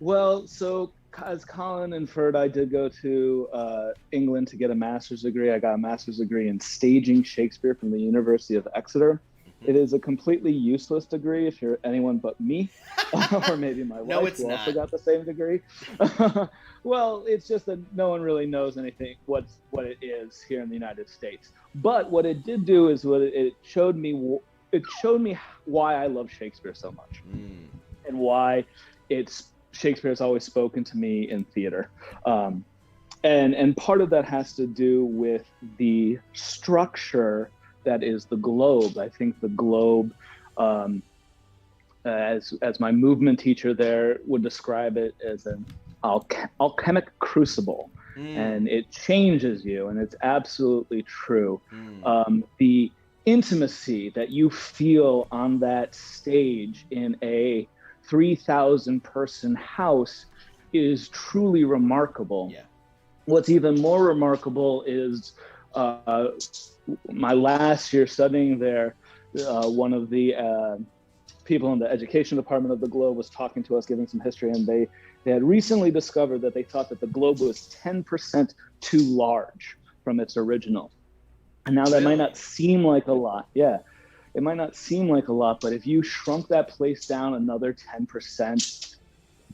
Well, so as Colin inferred, I did go to England to get a master's degree. I got a master's degree in staging Shakespeare from the University of Exeter. It is a completely useless degree if you're anyone but me, or maybe my wife, who also got the same degree. Well, it's just that no one really knows anything what it is here in the United States. But what it did do is it showed me why I love Shakespeare so much, and why Shakespeare has always spoken to me in theater. And part of that has to do with the structure that is the Globe. I think the Globe, as my movement teacher there would describe it, as an alchemic crucible, and it changes you, and it's absolutely true. The intimacy that you feel on that stage in a 3,000 person house is truly remarkable. Yeah. What's even more remarkable is my last year studying there, one of the people in the education department of the Globe was talking to us, giving some history, and they had recently discovered that they thought that the Globe was 10% too large from its original. And now that might not seem like a lot. Yeah, it might not seem like a lot, but if you shrunk that place down another 10%,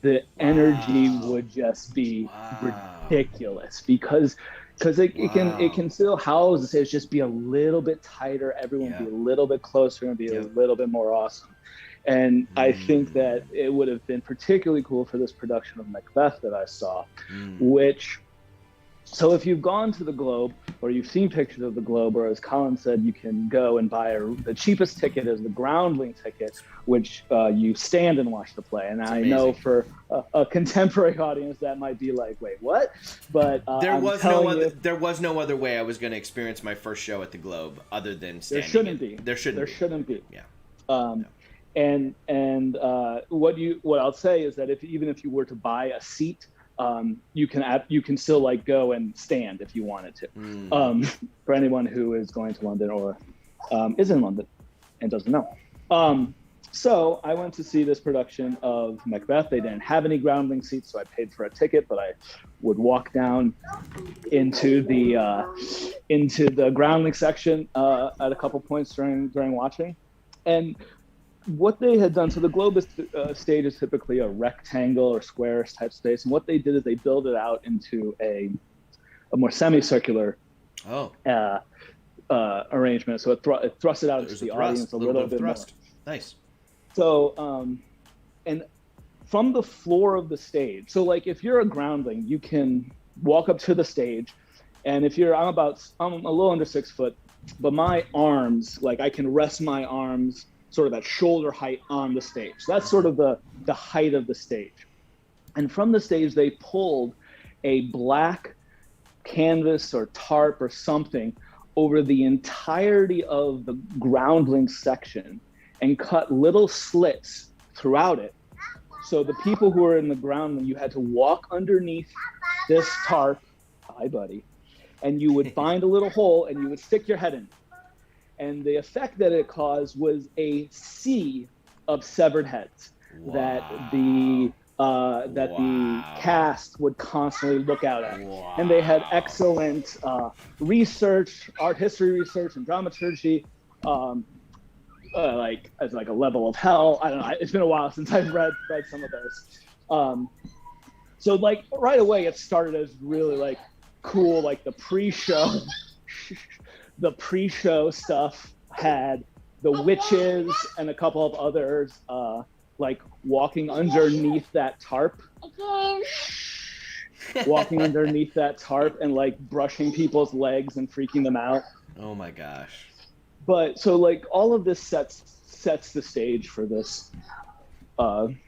the energy would just be ridiculous, because it can still house, it's just be a little bit tighter, everyone be a little bit closer and be a little bit more awesome. And I think that it would have been particularly cool for this production of Macbeth that I saw, so if you've gone to the Globe, or you've seen pictures of the Globe, or as Colin said, you can go and buy the cheapest ticket is the groundling ticket, which you stand and watch the play. And I know for a contemporary audience that might be like, wait, what? But there was no other way I was going to experience my first show at the Globe other than standing. There shouldn't be. Yeah. And what I'll say is that even if you were to buy a seat, you can still like go and stand if you wanted to. For anyone who is going to London or is in London and doesn't know. So I went to see this production of Macbeth. They didn't have any groundling seats, so I paid for a ticket, but I would walk down into the groundling section at a couple points during watching. And what they had done, so the Globe stage is typically a rectangle or squarish type space, and what they did is they built it out into a more semicircular arrangement. So it thrust it out into the audience a little bit more. Nice. So, and from the floor of the stage, so like if you're a groundling, you can walk up to the stage, and if I'm a little under 6 foot, but my arms, like I can rest my arms sort of at shoulder height on the stage. So that's sort of the height of the stage. And from the stage, they pulled a black canvas or tarp or something over the entirety of the groundling section and cut little slits throughout it. So the people who were in the groundling, you had to walk underneath this tarp, hi buddy, and you would find a little hole and you would stick your head in. And the effect that it caused was a sea of severed heads that the that the cast would constantly look out at. Wow. And they had excellent research, art history research, and dramaturgy, like as like a level of hell. I don't know. It's been a while since I've read some of those. So like right away, it started as really like cool. Like the pre-show, the pre-show stuff had the witches and a couple of others like walking underneath that tarp. Walking underneath that tarp and like brushing people's legs and freaking them out. Oh my gosh. But so like all of this sets the stage for this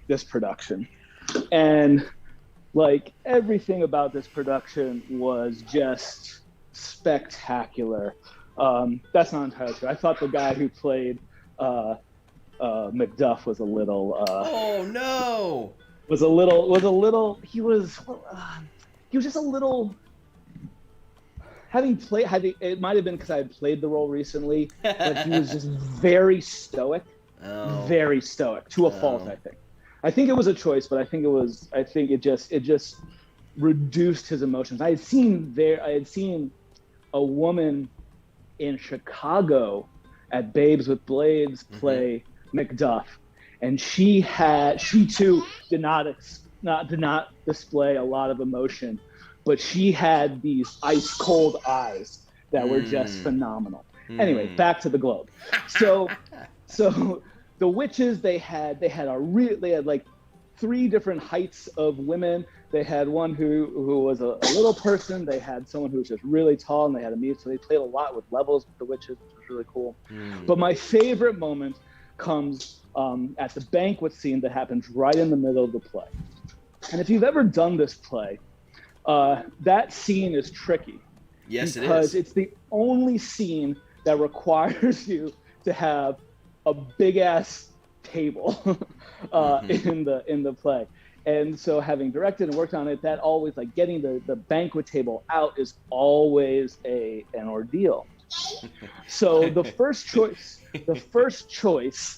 this production. And like everything about this production was just spectacular. That's not entirely true. I thought the guy who played Macduff was a little oh no. He was just a little, it might have been because I had played the role recently, but he was just very stoic. Very stoic to a fault. I think it was a choice, but I think it just reduced his emotions. I had seen a woman in Chicago at Babes with Blades play Macduff, and she too did not display a lot of emotion, but she had these ice cold eyes that were just phenomenal. Anyway, back to the Globe. So the witches, they had like 3 different heights of women. They had one who was a little person. They had someone who was just really tall, and they had a mute. So they played a lot with levels with the witches, which was really cool. But my favorite moment comes at the banquet scene that happens right in the middle of the play. And if you've ever done this play, that scene is tricky. Yes, it is. Because it's the only scene that requires you to have a big ass table in the play. And so having directed and worked on it, that always like getting the banquet table out is always an ordeal. So the first choice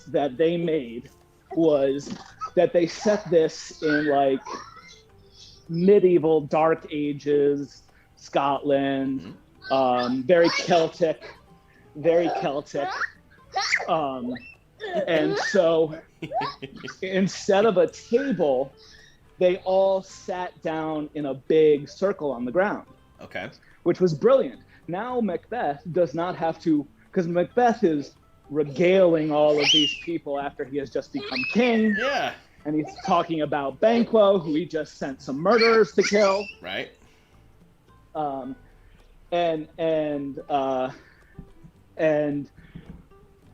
that they made was that they set this in like medieval Dark Ages Scotland, very Celtic. And so instead of a table, they all sat down in a big circle on the ground. Okay. Which was brilliant. Now Macbeth does not have to, because Macbeth is regaling all of these people after he has just become king. Yeah. And he's talking about Banquo, who he just sent some murderers to kill. Right. And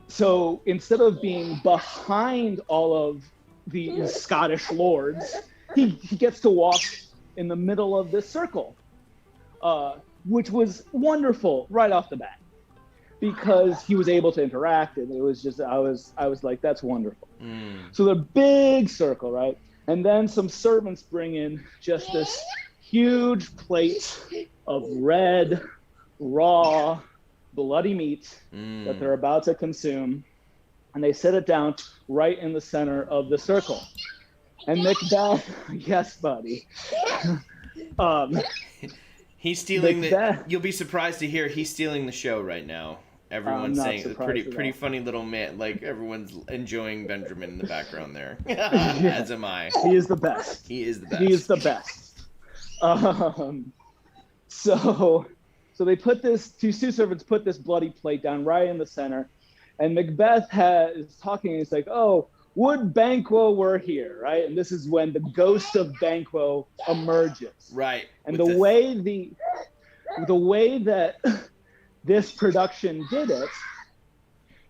so instead of being behind all of the Scottish lords, he gets to walk in the middle of this circle, which was wonderful right off the bat, because he was able to interact, and it was just I was like, that's wonderful. So the big circle, right? And then some servants bring in just this huge plate of red, raw, bloody meat that they're about to consume, and they set it down right in the center of the circle. And Macbeth, yes, buddy. He's stealing you'll be surprised to hear he's stealing the show right now. Everyone's saying pretty funny little man, like everyone's enjoying Benjamin in the background there. As am I. He is the best. He is the best. So they put two servants put this bloody plate down right in the center, and Macbeth is talking, and he's like, "Oh, would Banquo were here," right? And this is when the ghost of Banquo emerges. Right. And the way that this production did it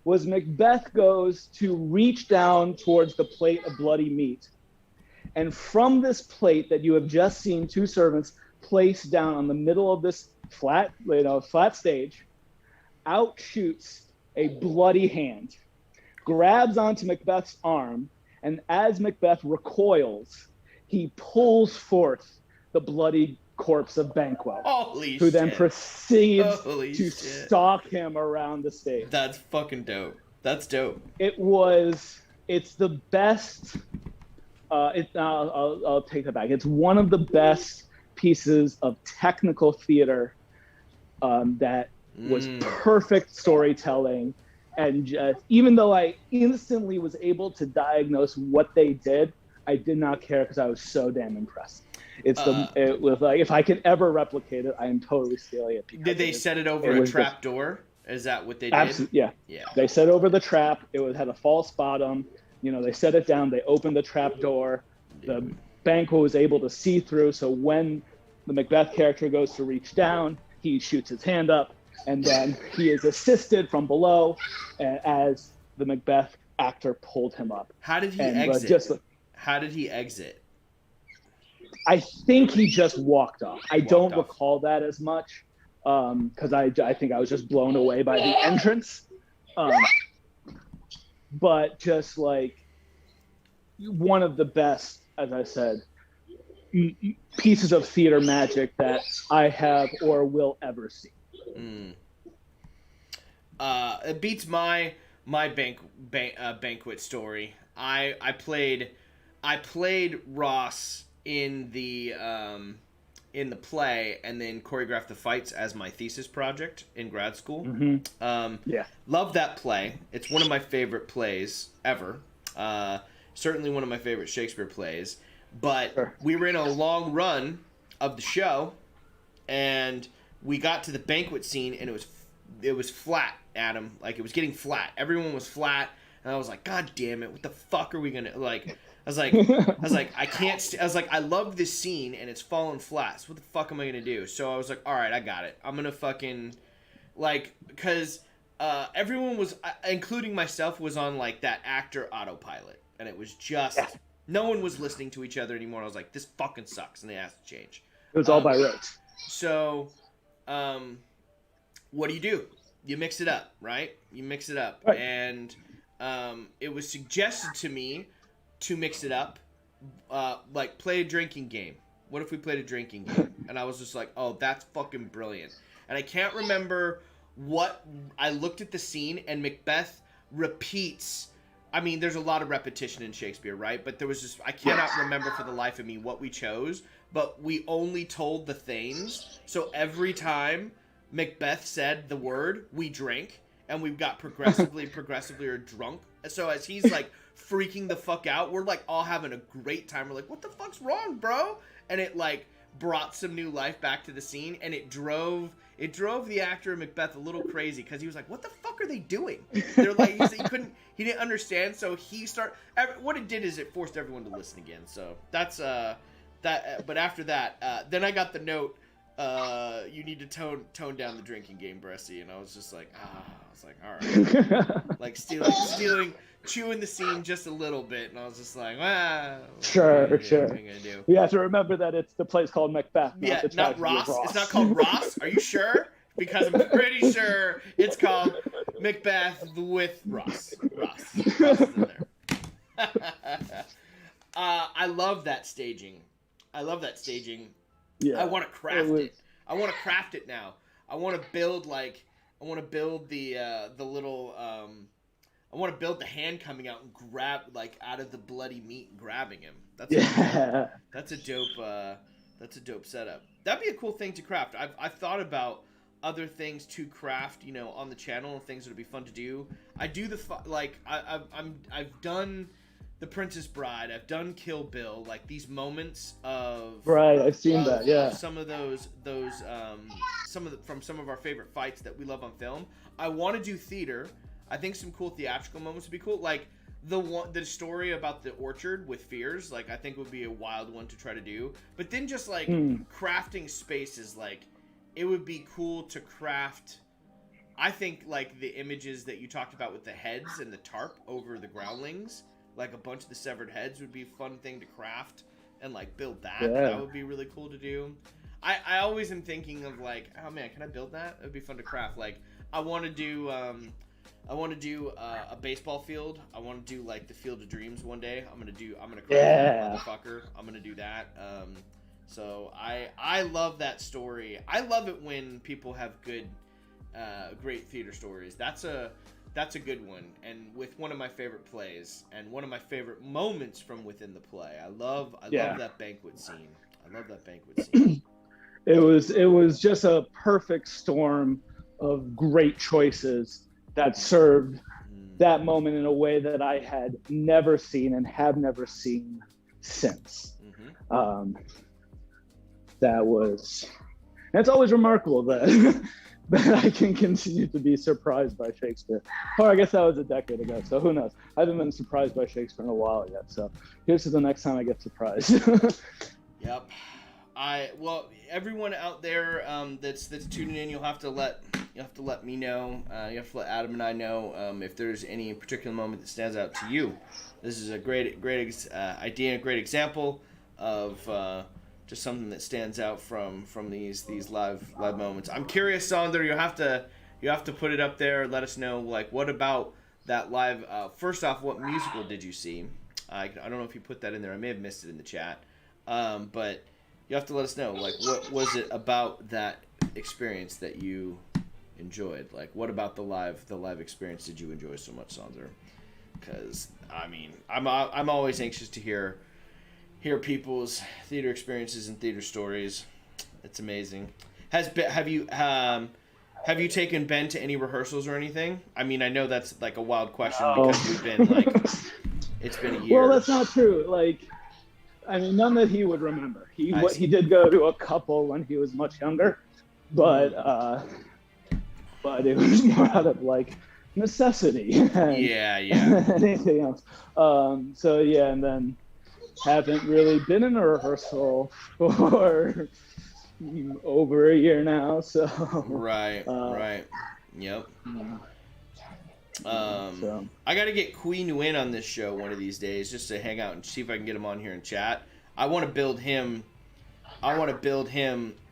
was Macbeth goes to reach down towards the plate of bloody meat. And from this plate that you have just seen two servants place down on the middle of this flat stage, out shoots a bloody hand, grabs onto Macbeth's arm, and as Macbeth recoils, he pulls forth the bloody corpse of Banquo, who then proceeds to stalk him around the stage. That's fucking dope. That's dope. It's the best I'll take that back. It's one of the best pieces of technical theater that was perfect storytelling. And just, even though I instantly was able to diagnose what they did, I did not care because I was so damn impressed. It was like, if I could ever replicate it, I am totally stealing it. Did they set it over a trap door? Is that what they did? Absolutely, yeah. Yeah. They set over the trap. Had a false bottom. They set it down. They opened the trap door. The Banquo was able to see through. So when the Macbeth character goes to reach down, he shoots his hand up, and then he is assisted from below as the Macbeth actor pulled him up. How did he exit? How did he exit? I think he just walked off. I don't recall that as much because I think I was just blown away by the entrance. But just like one of the best, as I said, pieces of theater magic that I have or will ever see. It beats my banquet story. I played Ross in the play and then choreographed the fights as my thesis project in grad school. Love that play. It's one of my favorite plays ever. Certainly one of my favorite Shakespeare plays. But we were in a long run of the show, and we got to the banquet scene, and it was flat, Adam. Like, it was getting flat. Everyone was flat, and I was like, God damn it! What the fuck are we gonna like? I was like, I can't. I was like, I love this scene, and it's falling flat. So what the fuck am I gonna do? So I was like, all right, I got it. I'm gonna fucking because everyone was, including myself, was on like that actor autopilot, and it was just. No one was listening to each other anymore. I was like, this fucking sucks, and they asked to change. It was all by rote. So, what do? You mix it up, right? You mix it up. Right. And it was suggested to me to mix it up, like play a drinking game. What if we played a drinking game? And I was just like, oh, that's fucking brilliant. And I can't remember what... I looked at the scene, and Macbeth repeats... I mean, there's a lot of repetition in Shakespeare, right? But there was just... I cannot remember for the life of me what we chose, but we only told the Thanes. So every time Macbeth said the word, we drank, and we got progressively or drunk. So as he's, like, freaking the fuck out, we're, like, all having a great time. We're like, what the fuck's wrong, bro? And it, like, brought some new life back to the scene, and it drove the actor of Macbeth a little crazy because he was like, what the fuck are they doing? They're like, he didn't understand, so what it did is it forced everyone to listen again. So that's but after that, then I got the note, you need to tone down the drinking game, Bressy, and I was just like, all right. Like chewing the scene just a little bit, and I was just like, sure. What am I gonna do? You have to remember that the play's called Macbeth. Not Ross. It's not called Ross. Are you sure? Because I'm pretty sure it's called Macbeth with Ross. Ross is in there. I love that staging. Yeah. I want to craft it. I want to craft it now. I want to build the little. I want to build the hand coming out and grab out of the bloody meat and grabbing him. That's a dope setup. That'd be a cool thing to craft. I've thought about other things to craft, on the channel and things that would be fun to do. I do I've done The Princess Bride. I've done Kill Bill. Like these moments of right. I've seen that. Yeah. Some of those from some of our favorite fights that we love on film. I want to do theater. I think some cool theatrical moments would be cool. Like the story about the orchard with Fears, like I think would be a wild one to try to do. But then just like crafting spaces, like it would be cool to craft. I think like the images that you talked about with the heads and the tarp over the groundlings, like a bunch of the severed heads would be a fun thing to craft and like build that. Yeah. That would be really cool to do. I always am thinking of like, oh man, can I build that? It would be fun to craft. Like I want to do a baseball field. I want to do like the Field of Dreams one day. I'm gonna craft that motherfucker. I'm gonna do that. So I love that story. I love it when people have great theater stories. That's That's a good one, and with one of my favorite plays, and one of my favorite moments from within the play. I love that banquet scene. I love that banquet scene. It was just a perfect storm of great choices that served that moment in a way that I had never seen and have never seen since. It's always remarkable that that I can continue to be surprised by Shakespeare. Or I guess that was a decade ago, so who knows? I haven't been surprised by Shakespeare in a while yet, so here's to the next time I get surprised. Yep. Well, everyone out there that's tuning in, you'll have to let me know. You have to let Adam and I know if there's any particular moment that stands out to you. This is a great idea, a great example of just something that stands out from these live moments. I'm curious, Sander. You have to put it up there. Let us know, like, what about that live? First off, what musical did you see? I don't know if you put that in there. I may have missed it in the chat. But you have to let us know, like, what was it about that experience that you enjoyed? Like, what about the live experience did you enjoy so much, Sander? Because I mean, I'm always anxious to hear people's theater experiences and theater stories. It's amazing. Have you taken Ben to any rehearsals or anything? I mean, I know that's like a wild question because we've been like, it's been a year. Well, that's not true. Like, I mean, none that he would remember. He did go to a couple when he was much younger, but it was more out of like necessity. Yeah. Anything else. So yeah, and then haven't really been in a rehearsal for over a year now. So right. Yep. So. I got to get Queen Nguyen on this show one of these days just to hang out and see if I can get him on here and chat. I want to build him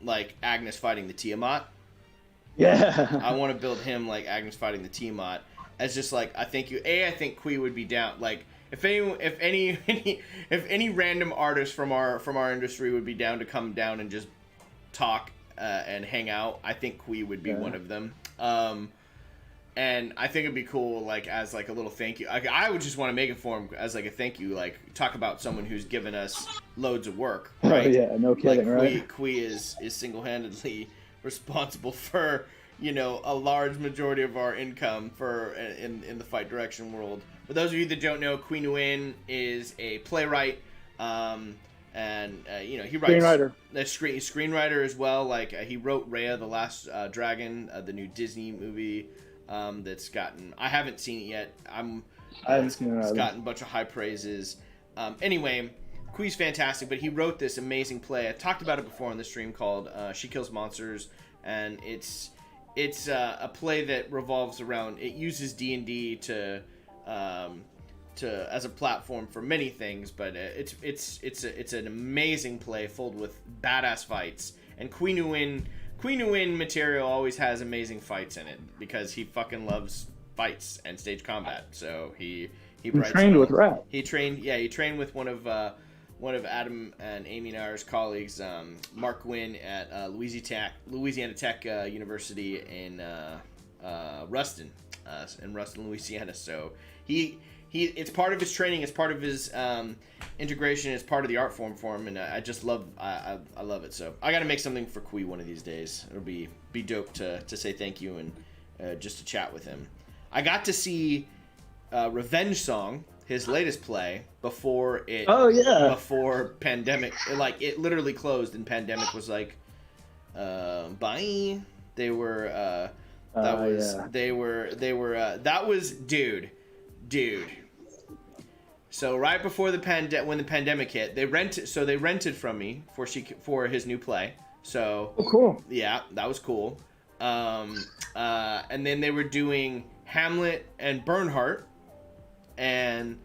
like Agnes fighting the Tiamat. Yeah. I want to build him like Agnes fighting the Tiamat as just like I think Queen would be down. Like if any random artist from our industry would be down to come down and just talk and hang out, I think Queen would be one of them. And I think it'd be cool, like, as, like, a little thank you. I would just want to make it for him as, like, a thank you. Like, talk about someone who's given us loads of work, right? Oh, yeah, no kidding, like, right? Kui is single-handedly responsible for, you know, a large majority of our income in the fight direction world. For those of you that don't know, Kui Nguyen is a playwright, and, you know, he writes... Screenwriter as well. Like, he wrote Raya, the Last Dragon, the new Disney movie... that's gotten... I haven't seen it yet. I haven't seen it either. It's gotten a bunch of high praises. Anyway, Kui's fantastic, but he wrote this amazing play. I talked about it before on the stream called She Kills Monsters, and it's a play that revolves around... It uses D&D to as a platform for many things, but it's an amazing play filled with badass fights. And Queen Nguyen material always has amazing fights in it because he fucking loves fights and stage combat. So he trained with Rat. He trained with one of Adam and Amy Nair's colleagues, Mark Gwynn at Louisiana Tech University in Ruston, Louisiana. So it's part of his training, it's part of his integration, it's part of the art form for him, and I just love I love it. So I got to make something for Kui one of these days. It'll be dope to say thank you and just to chat with him. I got to see Revenge Song, his latest play, before pandemic. It literally closed and pandemic was like bye. They were dude. So right before when the pandemic hit, they rented from me for his new play. So cool. Yeah, that was cool. And then they were doing Hamlet and Bernhardt, and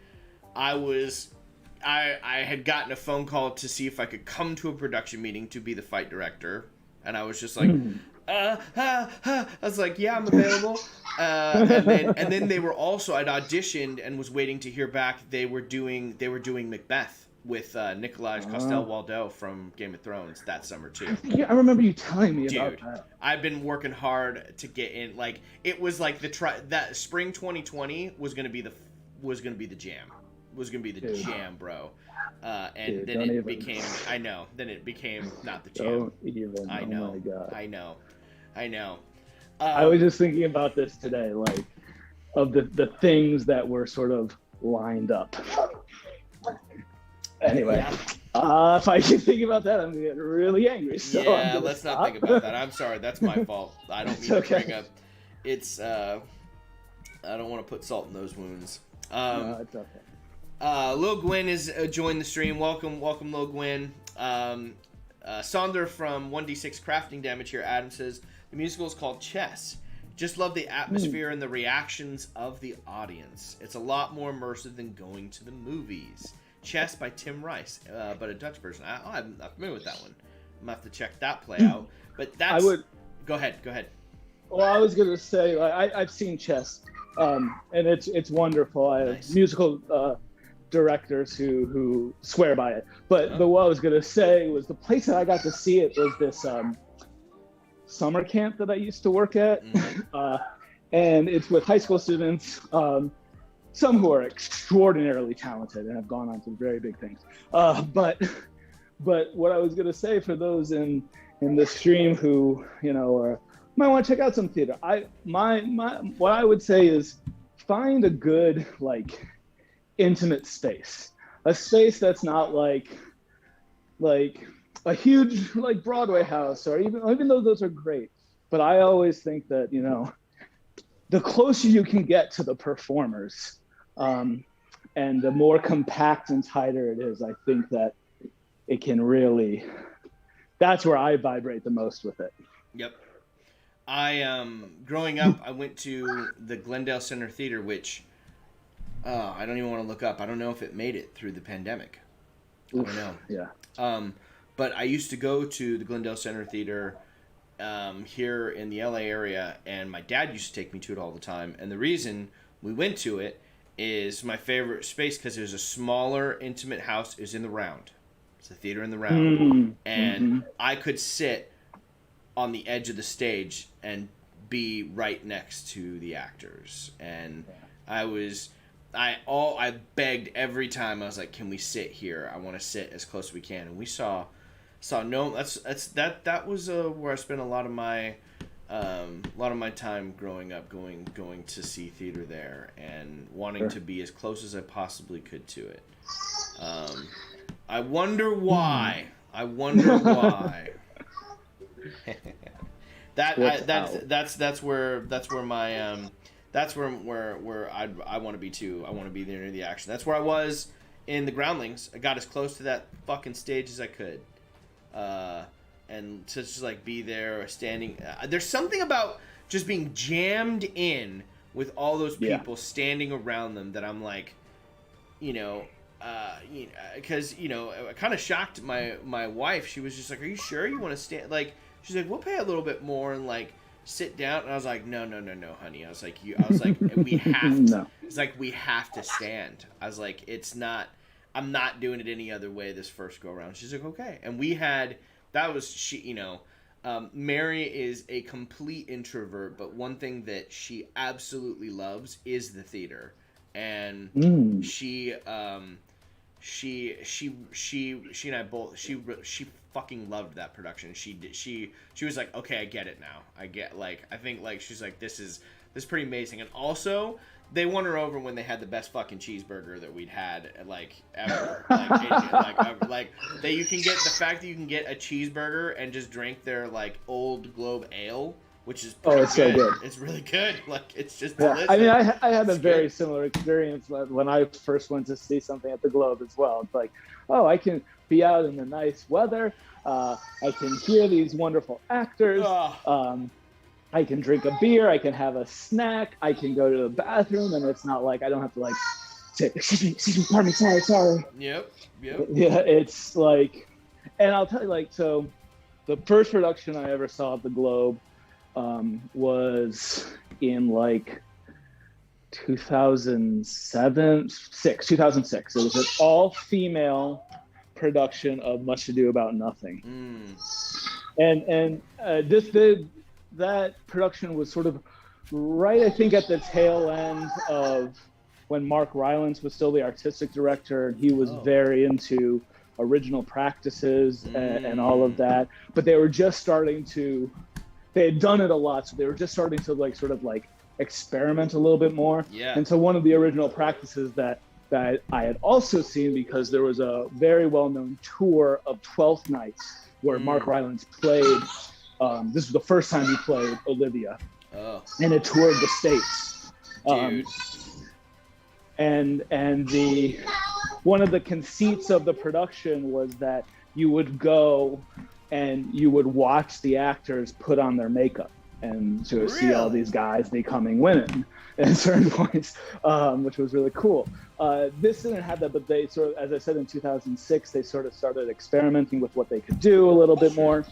I had gotten a phone call to see if I could come to a production meeting to be the fight director, and I was just like, I was like, yeah, I'm available. And then they were also, I'd auditioned and was waiting to hear back. They were doing Macbeth Nikolaj Coster-Waldau from Game of Thrones that summer too. Yeah, I remember you telling me about Dude, that. I've been working hard to get in. Like, it was like that spring 2020 was gonna be the jam. Was gonna be the jam, bro. And then it became. I know. Then it became not the jam. Don't even. I Oh know. my God. I know. I was just thinking about this today, like, of the things that were sort of lined up. Anyway, if I keep thinking about that, I'm gonna get really angry. So yeah, let's not think about that. I'm sorry, that's my fault. I don't mean to bring up. It's I don't want to put salt in those wounds. No, it's okay. Lil Gwyn has joined the stream. Welcome, Lil Gwyn. Sonder from 1d6 Crafting Damage here. Adam says the musical is called Chess. Just love the atmosphere and the reactions of the audience. It's a lot more immersive than going to the movies. Chess by Tim Rice, but a Dutch version. I'm not familiar with that one. I'm gonna have to check that play out. But that's. Go ahead. Well, I was gonna say, like, I've seen Chess, and it's wonderful. I have musical directors who swear by it. But what I was gonna say was the place that I got to see it was this summer camp that I used to work at, and it's with high school students. Some who are extraordinarily talented and have gone on to very big things. But what I was gonna say for those in the stream who might want to check out some theater, what I would say is find a good, like, intimate space, a space that's not like a huge, like, Broadway house, or even though those are great. But I always think that the closer you can get to the performers, and the more compact and tighter it is, I think that it can really, that's where I vibrate the most with it. Yep. Growing up, I went to the Glendale Center Theater, which, I don't even want to look up. I don't know if it made it through the pandemic. I don't know. Yeah. But I used to go to the Glendale Center Theater here in the LA area, and my dad used to take me to it all the time. And the reason we went to it is my favorite space because it was a smaller, intimate house. It was in the Round. It's a theater in the Round. And I could sit on the edge of the stage and be right next to the actors. And I begged every time. I was like, can we sit here? I want to sit as close as we can. And we saw no, that was where I spent a lot of my time growing up, going to see theater there and wanting to be as close as I possibly could to it. I wonder why. That's where I want to be too. I want to be there near the action. That's where I was in the Groundlings. I got as close to that fucking stage as I could. And to just, like, be there standing. There's something about just being jammed in with all those people standing around them that I'm like, because it kind of shocked my wife. She was just like, "Are you sure you want to stand?" Like, she's like, "We'll pay a little bit more and, like, sit down." And I was like, "No, honey." I was like, "We have to." No. It's like, we have to stand. I was like, "It's not. I'm not doing it any other way this first go around." She's like, "Okay." And we had. That was Mary is a complete introvert, but one thing that she absolutely loves is the theater, and she and I both she fucking loved that production. She was like, "Okay, I get it now. I think she's like, this is pretty amazing." And also, they won her over when they had the best fucking cheeseburger that we'd had, like, ever. You can get the fact that you can get a cheeseburger and just drink their, like, old Globe ale, which is pretty good. So good. It's really good. Like, it's just delicious. I mean, I had a very similar experience when I first went to see something at the Globe as well. It's like, oh, I can be out in the nice weather. I can hear these wonderful actors. I can drink a beer, I can have a snack, I can go to the bathroom, and it's not like I don't have to, like, say, excuse me, pardon me, sorry. Yep. Yeah, it's like, and I'll tell you, like, so the first production I ever saw at the Globe was in, like, 2006. It was an all-female production of Much Ado About Nothing. And that production was sort of right, I think, at the tail end of when Mark Rylance was still the artistic director, and he was very into original practices and all of that. But they were just starting to, they had done it a lot, so they were just starting to like sort of like experiment a little bit more. Yeah. And so one of the original practices that I had also seen, because there was a very well-known tour of 12th Nights where Mark Rylance played, this was the first time he played Olivia, and it toured the States. Dude. And one of the conceits of the production was that you would go and you would watch the actors put on their makeup and to see all these guys becoming women at certain points, which was really cool. This didn't have that, but they sort of, as I said, in 2006, they sort of started experimenting with what they could do a little bit more.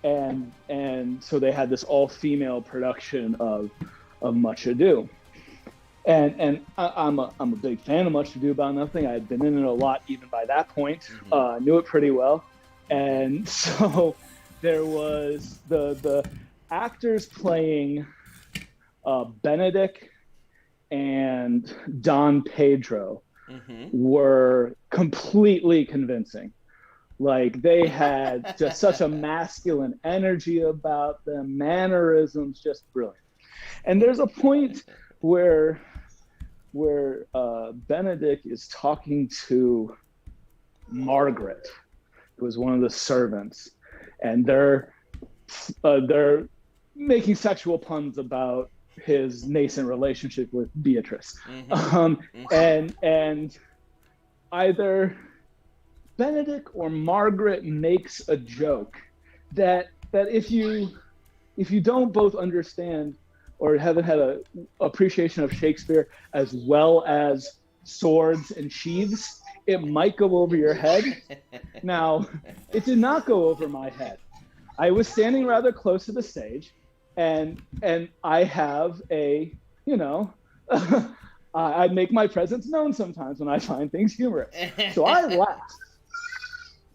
And so they had this all-female production of Much Ado. And I'm a big fan of Much Ado About Nothing. I had been in it a lot even by that point, knew it pretty well. And so there was the actors playing Benedict and Don Pedro were completely convincing. Like, they had just such a masculine energy about them, mannerisms, just brilliant. And there's a point where Benedict is talking to Margaret, who was one of the servants, and they're making sexual puns about his nascent relationship with Beatrice. And either Benedict or Margaret makes a joke that if you don't both understand or haven't had a appreciation of Shakespeare as well as swords and sheaths, it might go over your head. Now, it did not go over my head. I was standing rather close to the stage, and I have a, I make my presence known sometimes when I find things humorous. So I laughed,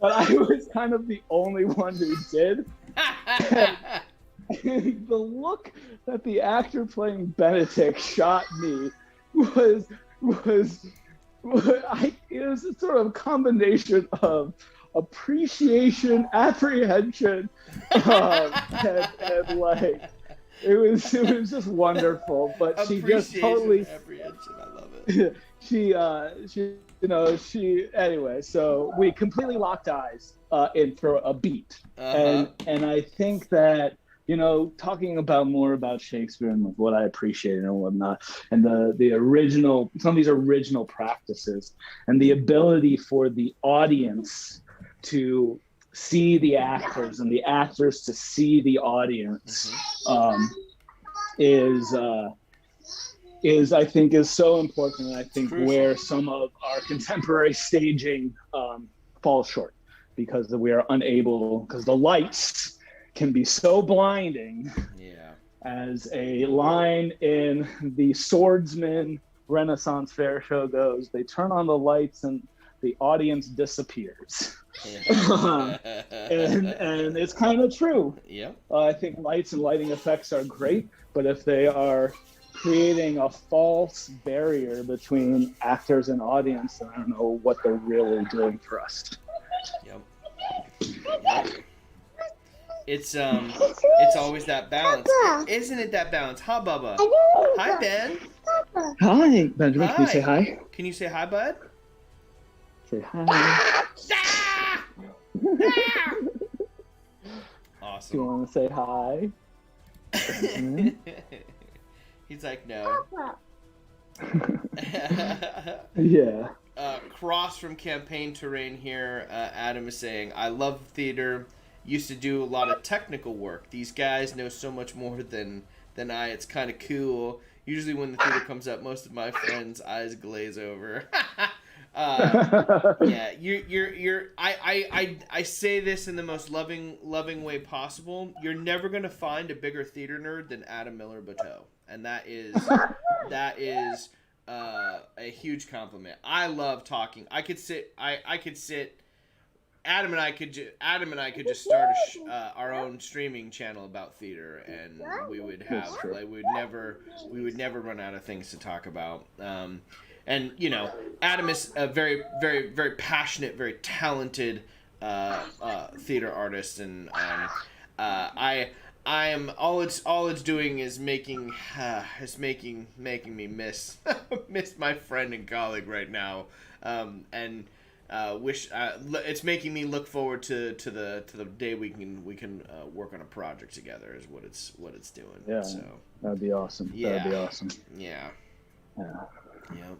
but I was kind of the only one who did. And the look that the actor playing Benedict shot me was it was a sort of combination of appreciation, apprehension, and like it was just wonderful. But she just totally apprehension. I love it. she anyway. So we completely locked eyes for a beat, and I think that, talking more about Shakespeare and what I appreciate and whatnot, and the original, some of these original practices, and the ability for the audience to see the actors and the actors to see the audience, is I think is so important. And I think where some of our contemporary staging falls short, because we are unable, because the lights can be so blinding. As a line in the Swordsman Renaissance Fair show goes, they turn on the lights and the audience disappears. And it's kind of true. I think lights and lighting effects are great, but if they are creating a false barrier between actors and audience, then I don't know what they're really doing for us. It's always that balance, isn't it? That balance, huh, Bubba? Hi, Ben. Hi, Benjamin. Hi. Can you say hi? Can you say hi, bud? Say hi. Awesome. Do you want to say hi? He's like, no. Yeah. Cross from Campaign Terrain here. Adam is saying, I love theater. Used to do a lot of technical work. These guys know so much more than I. It's kind of cool. Usually when the theater comes up, most of my friends' eyes glaze over. Yeah, I say this in the most loving way possible. You're never gonna find a bigger theater nerd than Adam Miller Bateau, and that is a huge compliment. I love talking. I could sit. Adam and I could just start our own streaming channel about theater, and we would have we would never run out of things to talk about. And you know, Adam is a very very very passionate, very talented theater artist, and I am all it's doing is making me miss miss my friend and colleague right now, and it's making me look forward to the day we can work on a project together is what it's doing. Yeah, so that'd be awesome. Yeah. That'd be awesome. Yeah. Yeah.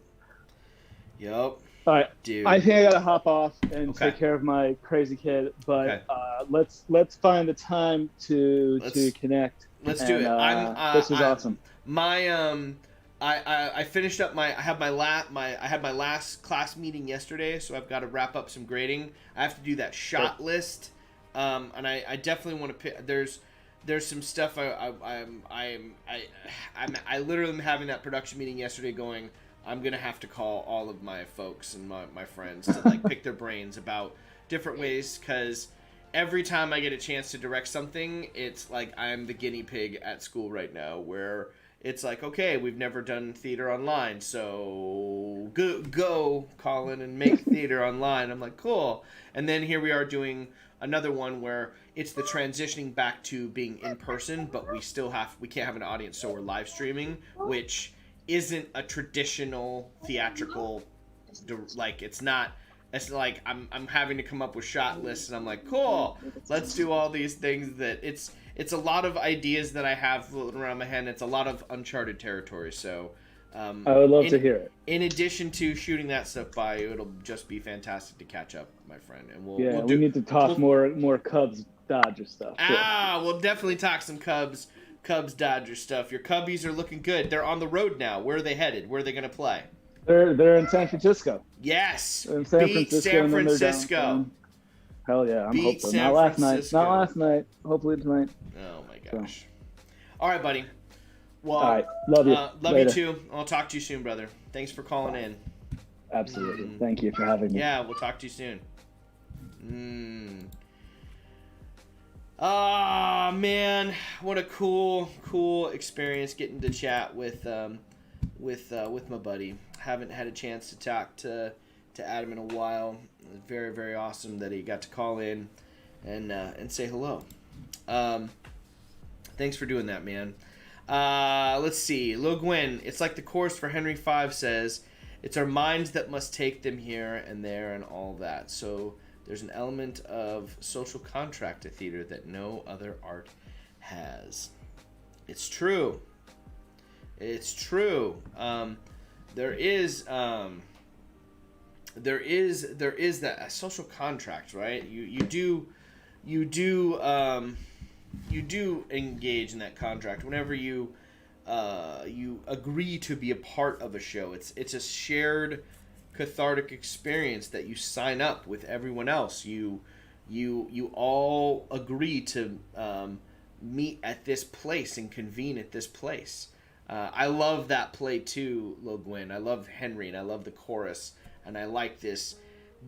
Yep. All right, Dude. I think I gotta hop off and Okay. take care of my crazy kid. But Okay. Let's find the time to connect. Let's do it. This is awesome. I finished up I had my last class meeting yesterday, so I've got to wrap up some grading. I have to do that shot list, and I definitely want to pick. There's some stuff I literally am having that production meeting yesterday going. I'm gonna have to call all of my folks and my friends to like pick their brains about different ways, because every time I get a chance to direct something, it's like I'm the guinea pig at school right now, where it's like, okay, we've never done theater online, so go COLLIN and make theater online. I'm like, cool. And then here we are doing another one where it's the transitioning back to being in person, but we can't have an audience, so we're live streaming, which isn't a traditional theatrical, like it's like I'm having to come up with shot lists, and I'm like, cool, let's do all these things that it's a lot of ideas that I have floating around my head. It's a lot of uncharted territory. So I would love to hear it. In addition to shooting that stuff by you, it'll just be fantastic to catch up, my friend. And we need to talk more Cubs Dodger stuff. We'll definitely talk some Cubs Dodger stuff. Your Cubbies are looking good. They're on the road now. Where are they headed? Where are they going to play? They're in San Francisco. Yes. In San Beat Francisco, San Francisco. Hell yeah, I'm Beat hoping. San Not last Francisco. night. Not last night. Hopefully tonight. Oh my gosh. So. All right, buddy. Well, all right. Love you. Love you too. I'll talk to you soon, brother. Thanks for calling in. Absolutely. Thank you for having me. Yeah, we'll talk to you soon. Ah, man, what a cool experience getting to chat with my buddy. Haven't had a chance to talk to Adam in a while. It was very, very awesome that he got to call in and say hello. Thanks for doing that, man. Let's see. Lo Gwyn, it's like the chorus for Henry V says, it's our minds that must take them here and there and all that. So there's an element of social contract to theater that no other art has. It's true. It's true. There is that social contract, right? You do engage in that contract whenever you agree to be a part of a show. It's a shared cathartic experience that you sign up with everyone else. You all agree to meet at this place and convene at this place. I love that play too, Lo Gwyn. I love Henry and I love the chorus, and I like this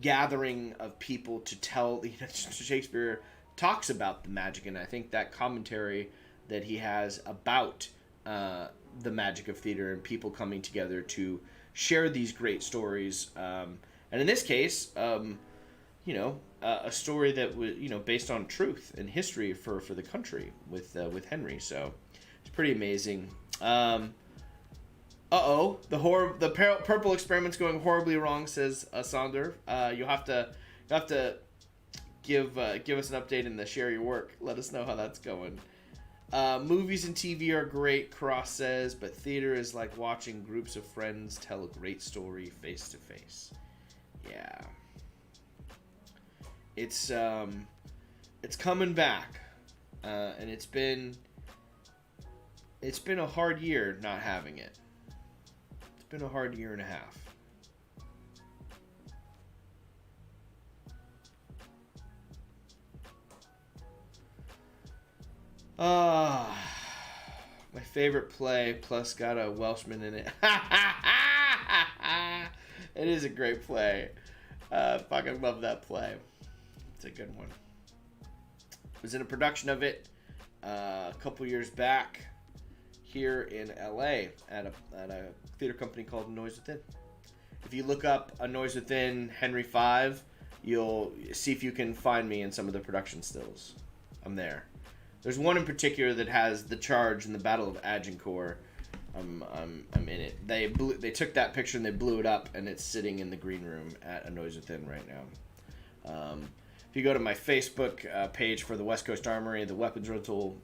gathering of people to tell. Shakespeare talks about the magic, and I think that commentary that he has about the magic of theater and people coming together to share these great stories, and in this case, a story that was based on truth and history for the country with Henry. So it's pretty amazing. The purple experiment's going horribly wrong, says Sonder. You'll have to give us an update and share your work. Let us know how that's going. Movies and TV are great, Cross says, but theater is like watching groups of friends tell a great story face to face. Yeah. It's coming back. And it's been a hard year not having it. It's been a hard year and a half. My favorite play, plus got a Welshman in it. It is a great play. Fucking love that play. It's a good one. Was in a production of it a couple years back here in LA at a theater company called Noise Within. If you look up A Noise Within Henry V, you'll see if you can find me in some of the production stills. I'm there. There's one in particular that has the charge in the Battle of Agincourt. I'm in it. They took that picture and they blew it up, and it's sitting in the green room at A Noise Within right now. If you go to my Facebook page for the West Coast Armory, the weapons rental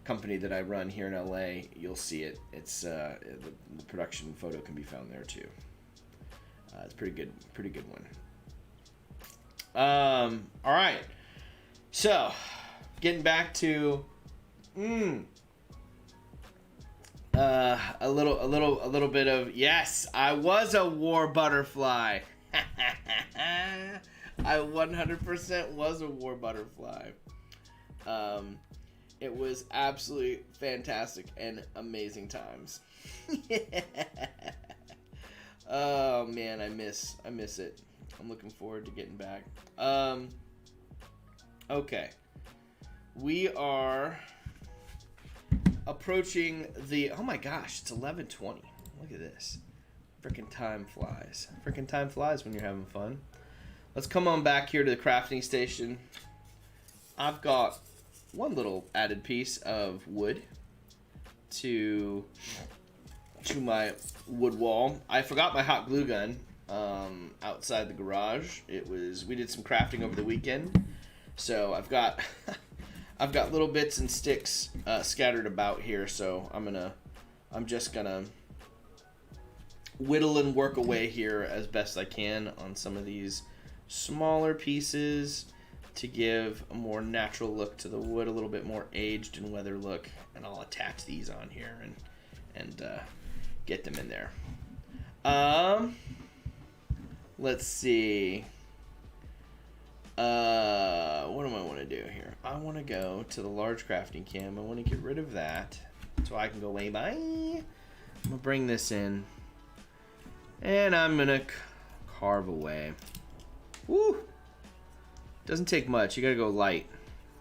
company that I run here in LA, you'll see it. It's the production photo can be found there too. It's pretty good one. All right. So, getting back to a little bit of, yes, I was a war butterfly. I 100% was a war butterfly. It was absolutely fantastic and amazing times. Oh man, I miss it. I'm looking forward to getting back. Okay. We are approaching the, oh my gosh, it's 11:20. Look at this. Freaking time flies. Freaking time flies when you're having fun. Let's come on back here to the crafting station. I've got one little added piece of wood to my wood wall. I forgot my hot glue gun outside the garage. We did some crafting over the weekend, so I've got little bits and sticks scattered about here. So I'm just gonna whittle and work away here as best I can on some of these smaller pieces to give a more natural look to the wood, a little bit more aged and weather look, and I'll attach these on here and get them in there. Let's see. What do I want to do here? I want to go to the large crafting cam. I want to get rid of that so I can go lay by. I'm gonna bring this in, and I'm gonna carve away. Woo! Doesn't take much. You gotta go light.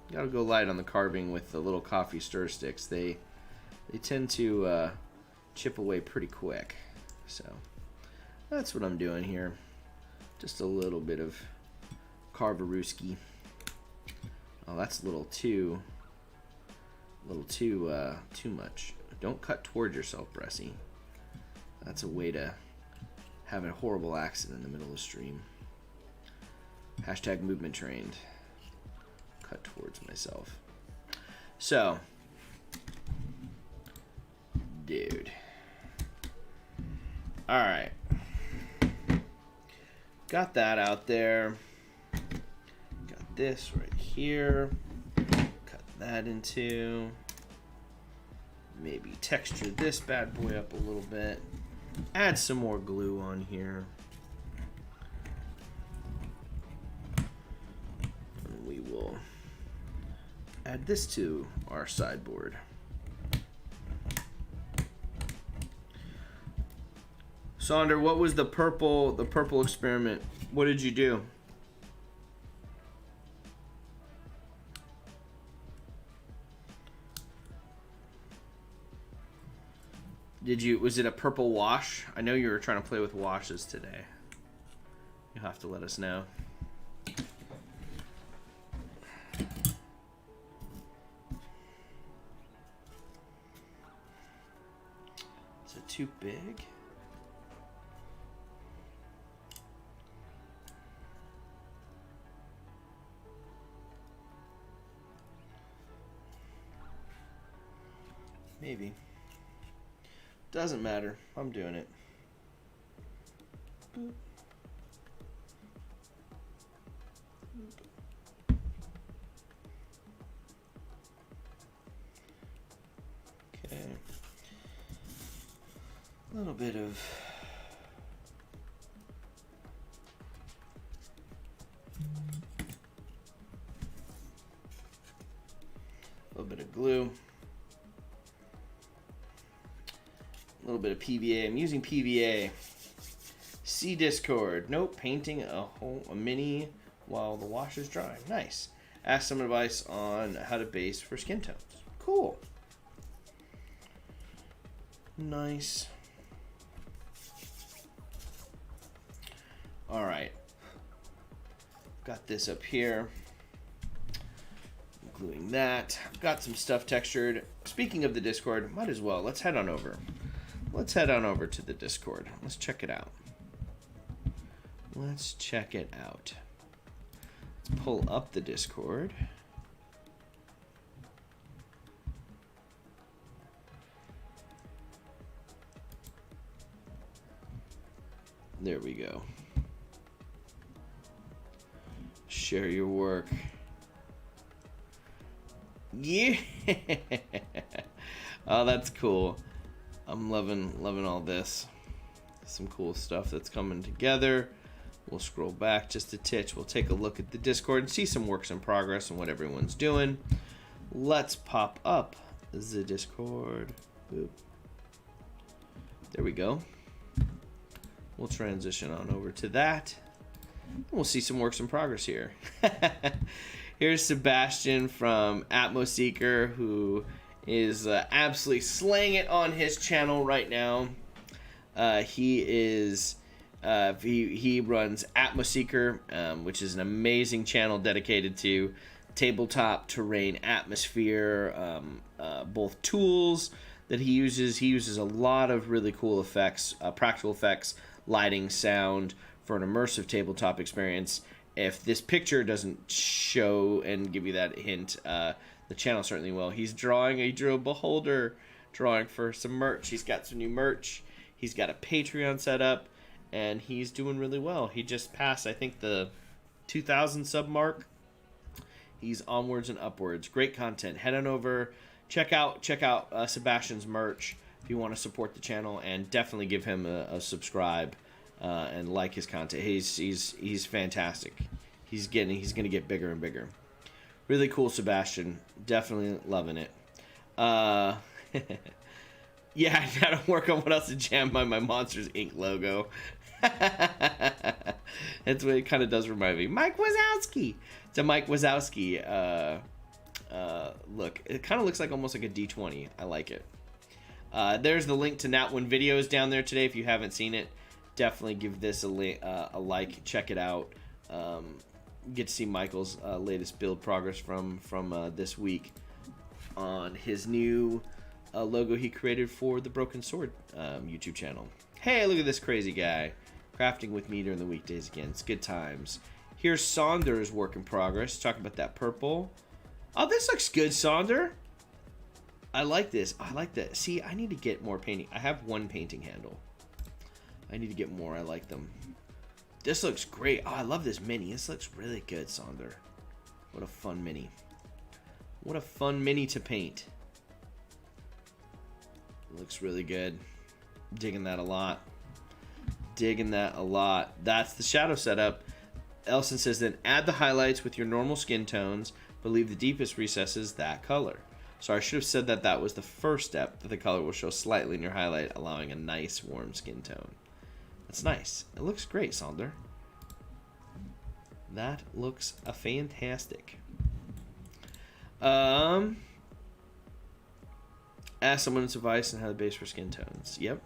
You gotta go light on the carving with the little coffee stir sticks. They tend to chip away pretty quick. So that's what I'm doing here. Just a little bit of carvarooski. Oh, that's a little too much. Don't cut towards yourself, Bressie. That's a way to have a horrible accident in the middle of the stream. Hashtag movement trained. Cut towards myself. So, dude. Alright. Got that out there. Got this right here. Cut that into. Maybe texture this bad boy up a little bit. Add some more glue on here. And we will add this to our sideboard. Sonder, what was the purple experiment? What did you do? Was it a purple wash? I know you were trying to play with washes today. You'll have to let us know. Is it too big? Maybe. Doesn't matter. I'm doing it. Boop. Okay. A little bit of glue. A little bit of PVA. I'm using PVA See Discord. Nope, painting a mini while the wash is drying. Nice. Ask some advice on how to base for skin tones. Cool. Nice. All right. Got this up here. Gluing that. Got some stuff textured. Speaking of the Discord, might as well. Let's head on over. Let's head on over to the Discord. Let's check it out. Let's check it out. Let's pull up the Discord. There we go. Share your work. Yeah. Oh, that's cool. I'm loving all this. Some cool stuff that's coming together. We'll scroll back just a titch. We'll take a look at the Discord and see some works in progress and what everyone's doing. Let's pop up the Discord. Boop. There we go. We'll transition on over to that. We'll see some works in progress here. Here's Sebastian from Atmoseeker, who is absolutely slaying it on his channel right now. He runs Atmoseeker, which is an amazing channel dedicated to tabletop, terrain, atmosphere, both tools that he uses. He uses a lot of really cool effects, practical effects, lighting, sound for an immersive tabletop experience. If this picture doesn't show and give you that hint, the channel certainly will. He drew a beholder drawing for some merch. He's got some new merch. He's got a Patreon set up, and he's doing really well. He just passed, I think, the 2,000 sub mark. He's onwards and upwards. Great content. Head on over, check out Sebastian's merch if you want to support the channel, and definitely give him a subscribe and like his content. He's fantastic. He's gonna get bigger and bigger. Really cool, Sebastian. Definitely loving it. Yeah, I gotta work on what else to jam by my Monsters Inc. logo. That's what it kind of does remind me. Mike Wazowski. It's a Mike Wazowski. Look, it kind of looks like almost like a D20. I like it. There's the link to Nat One videos down there today. If you haven't seen it, definitely give this a like. Check it out. Get to see Michael's latest build progress from this week on his new logo he created for the Broken Sword YouTube channel. Hey, look at this crazy guy crafting with me during the weekdays again. It's good times. Here's Saunders' work in progress. Talking about that purple. Oh, this looks good, Saunder. I like this. I like that. See, I need to get more painting. I have one painting handle. I need to get more. I like them. This looks great. Oh, I love this mini. This looks really good, Saunder. What a fun mini. What a fun mini to paint. Looks really good. Digging that a lot. Digging that a lot. That's the shadow setup. Elson says then add the highlights with your normal skin tones, but leave the deepest recesses that color. So I should have said that was the first step, that the color will show slightly in your highlight, allowing a nice warm skin tone. That's nice. It looks great, Saunder. That looks fantastic. Ask someone's advice on how to base for skin tones. Yep.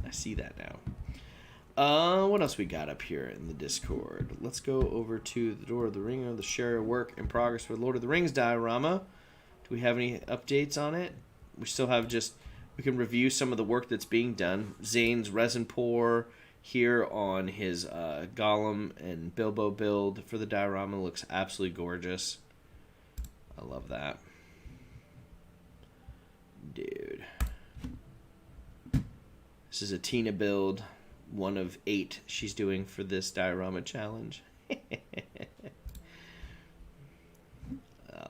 I see that now. What else we got up here in the Discord? Let's go over to the Door of the Ring, or the share work in progress for Lord of the Rings diorama. Do we have any updates on it? We still have we can review some of the work that's being done. Zane's resin pour here on his Gollum and Bilbo build for the diorama looks absolutely gorgeous. I love that. Dude. This is a Tina build, one of 8 she's doing for this diorama challenge.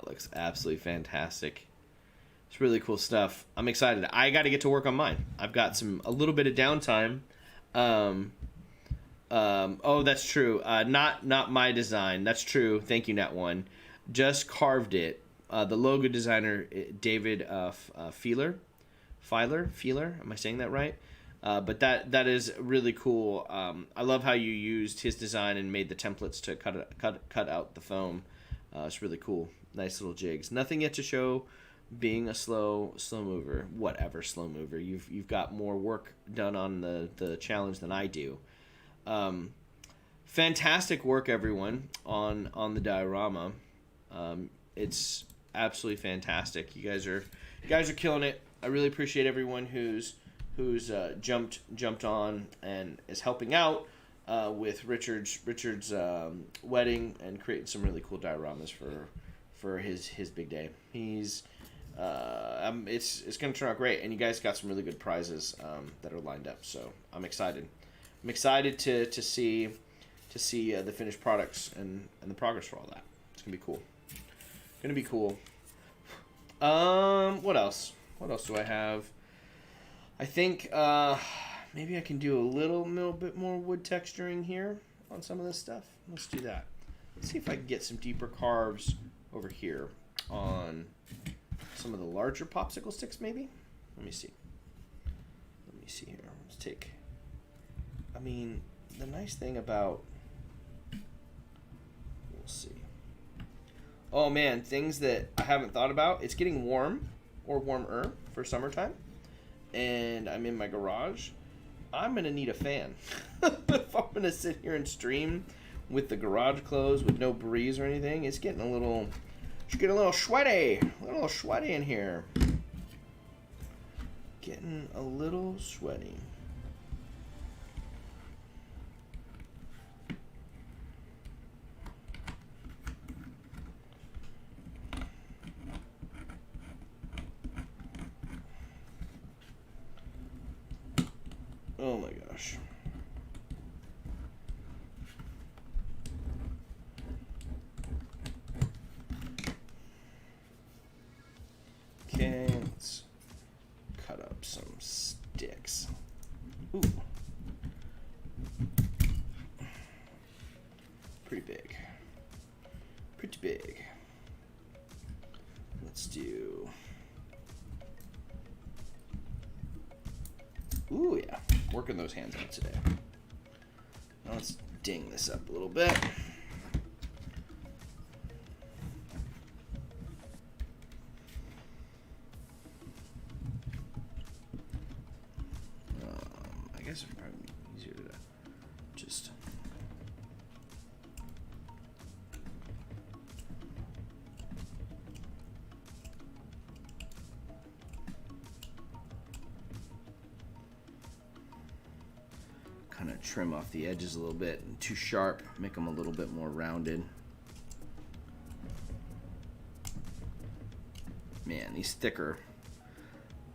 Looks absolutely fantastic. It's really cool stuff. I'm excited. I got to get to work on mine. I've got a little bit of downtime. Oh, that's true. Not my design. That's true. Thank you, Nat One. Just carved it. The logo designer, David Feeler. Am I saying that right? But that is really cool. I love how you used his design and made the templates to cut out the foam. It's really cool. Nice little jigs. Nothing yet to show. Being a slow mover, whatever slow mover. You've got more work done on the challenge than I do. Fantastic work, everyone, on the diorama. It's absolutely fantastic. You guys are killing it. I really appreciate everyone who's jumped on and is helping out with Richard's wedding and creating some really cool dioramas for his big day. It's going to turn out great, and you guys got some really good prizes that are lined up. So I'm excited. I'm excited to see the finished products and the progress for all that. It's gonna be cool. What else? What else do I have? I think maybe I can do a little bit more wood texturing here on some of this stuff. Let's do that. Let's see if I can get some deeper carves over here on some of the larger popsicle sticks, maybe. Let me see here. Let's take. I mean, the nice thing about. We'll see. Oh man, things that I haven't thought about. It's getting warm or warmer for summertime, and I'm in my garage. I'm gonna need a fan if I'm gonna sit here and stream with the garage closed with no breeze or anything. It's getting a little sweaty, in here. Getting a little sweaty. Oh my gosh. Okay, let's cut up some sticks. Ooh. Pretty big. Pretty big. Let's do... Ooh, yeah. Working those hands out today. Now let's ding this up a little bit. I guess it'd probably be easier to just... kind of trim off the edges a little bit. Too sharp, make them a little bit more rounded. Man, these thicker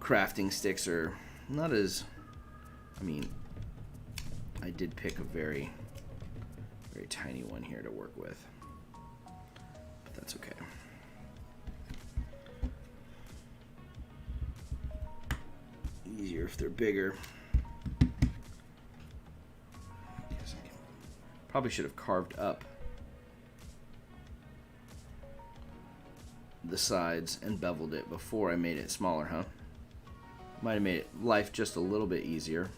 crafting sticks are not as... I mean, I did pick a very, very tiny one here to work with, but that's okay. Easier if they're bigger. Probably should have carved up the sides and beveled it before I made it smaller, huh? Might have made life just a little bit easier.